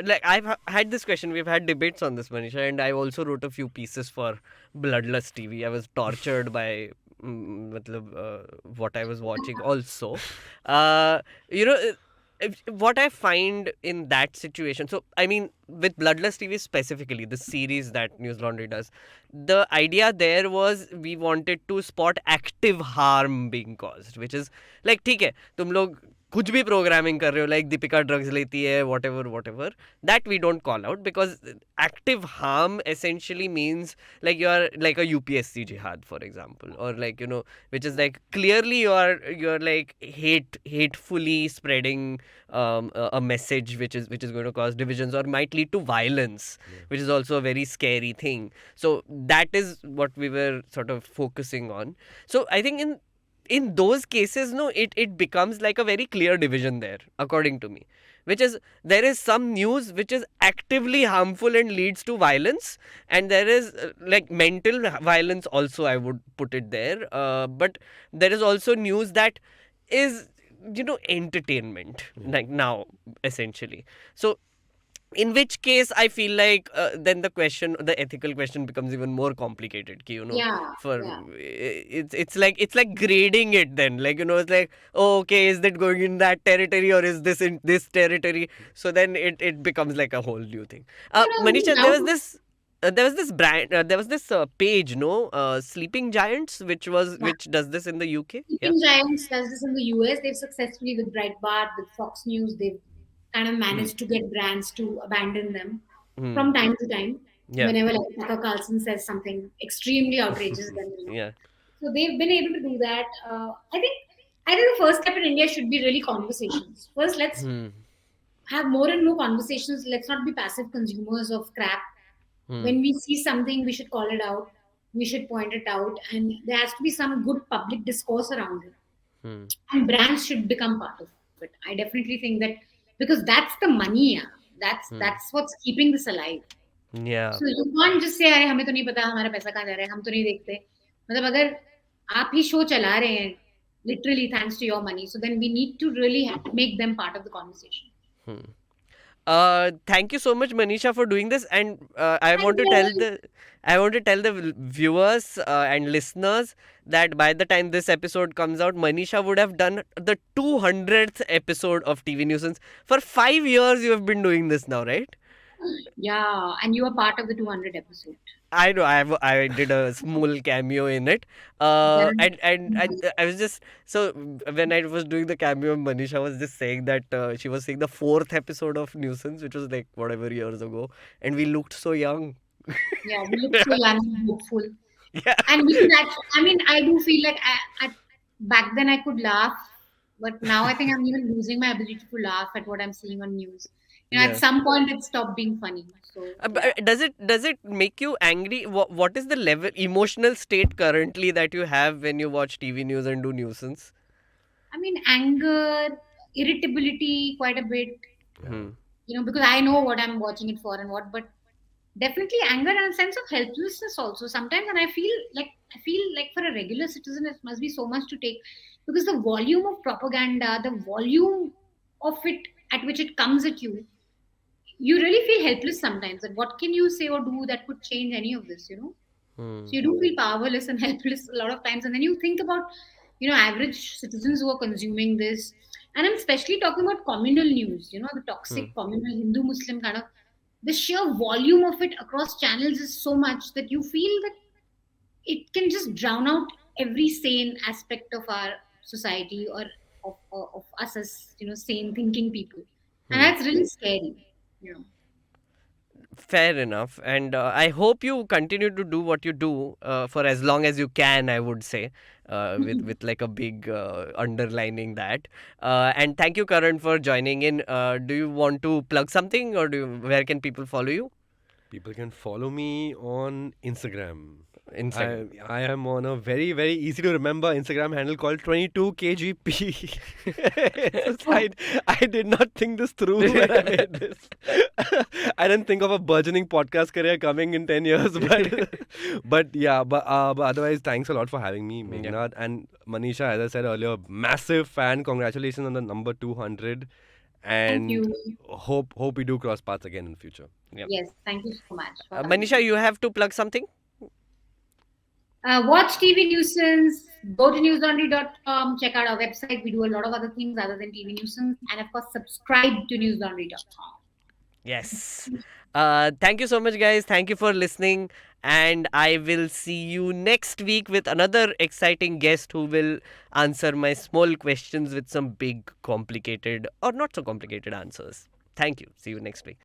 like I've had this question. We've had debates on this, Manisha, and I also wrote a few pieces for Bloodlust TV. I was tortured by what I was watching. Also, what I find in that situation. So I mean, with Bloodlust TV specifically, the series that Newslaundry does, the idea there was we wanted to spot active harm being caused, which is like, ठीक है, तुम लोग कुछ भी programming कर रहे हो, like Deepika drugs लेती है, whatever, that we don't call out, because active harm essentially means like you are like a UPSC jihad, for example, or like, which is like clearly you're like hatefully spreading a message which is going to cause divisions or might lead to violence, which is also a very scary thing. So that is what we were sort of focusing on. So I think in those cases, no, it becomes like a very clear division there, according to me, which is there is some news which is actively harmful and leads to violence, and there is like mental violence also, I would put it there, but there is also news that is entertainment, like now essentially. So in which case I feel like then the ethical question becomes even more complicated, Yeah, for yeah. it's like grading it then, like, it's like, oh, okay, is that going in that territory or is this in this territory? So then it becomes like a whole new thing. Manisha, now- there was this brand, there was this page, Sleeping Giants, which does this in the UK. Sleeping Giants does this in the US. They've successfully, with Breitbart, with Fox News, they've kind of managed to get brands to abandon them from time to time. Yeah. Whenever like Tucker Carlson says something extremely outrageous, then Yeah. So they've been able to do that. I think the first step in India should be really conversations. First, let's have more and more conversations. Let's not be passive consumers of crap. When we see something, we should call it out. We should point it out, and there has to be some good public discourse around it. And brands should become part of it. I definitely think that, because that's the money. Yeah. That's what's keeping this alive. Yeah. So you can't just say, अरे हमें तो नहीं पता हमारा पैसा कहाँ जा रहा है, हम तो नहीं देखते. मतलब अगर आप ही शो चला रहे हैं, literally thanks to your money, so then we need to really make them part of the conversation. Thank you so much, Manisha, for doing this, and I want to tell the viewers and listeners that by the time this episode comes out, Manisha would have done the 200th episode of TV Nuisance. For 5 years, you have been doing this now, right? Yeah, and you are part of the 200 episode. I know. I did a small cameo in it, and I was just, so when I was doing the cameo, Manisha was just saying that she was seeing the 4th episode of Nuisance, which was like whatever years ago, and we looked so young. Yeah, we look so young and hopeful. Yeah. And we could I mean, I do feel like back then I could laugh, but now I think I'm even losing my ability to laugh at what I'm seeing on news. Yeah. At some point it stopped being funny. So But does it make you angry? What is the emotional state currently that you have when you watch TV news and do Nuisance? I mean, anger, irritability, quite a bit. Hmm. Because I know what I'm watching it for and what, but definitely anger and a sense of helplessness also sometimes. And I feel like for a regular citizen, it must be so much to take, because the volume of propaganda, the volume of it at which it comes at you, you really feel helpless sometimes. That what can you say or do that could change any of this? So you do feel powerless and helpless a lot of times, and then you think about average citizens who are consuming this, and I'm especially talking about communal news. The toxic communal Hindu-Muslim kind of, the sheer volume of it across channels is so much that you feel that it can just drown out every sane aspect of our society or of us as sane thinking people, and that's really scary. Fair enough. And I hope you continue to do what you do for as long as you can, I would say, with like a big underlining that. And thank you, Karan, for joining in. Do you want to plug something, or where can people follow you? People can follow me on Instagram. Instagram. I am on a very, very easy to remember Instagram handle called 22kgp. I did not think this through when I made this. I didn't think of a burgeoning podcast career coming in 10 years. But otherwise, thanks a lot for having me, Meghnad. And Manisha, as I said earlier, massive fan. Congratulations on the number 200. And Thank you. hope we do cross paths again in the future. Yes, thank you so much. for having Manisha, me. you have to plug something? Watch TV Nuisance, go to newslaundry.com, check out our website. We do a lot of other things other than TV Nuisance. And of course, subscribe to newslaundry.com. Yes. Thank you so much, guys. Thank you for listening. And I will see you next week with another exciting guest who will answer my small questions with some big, complicated or not so complicated answers. Thank you. See you next week.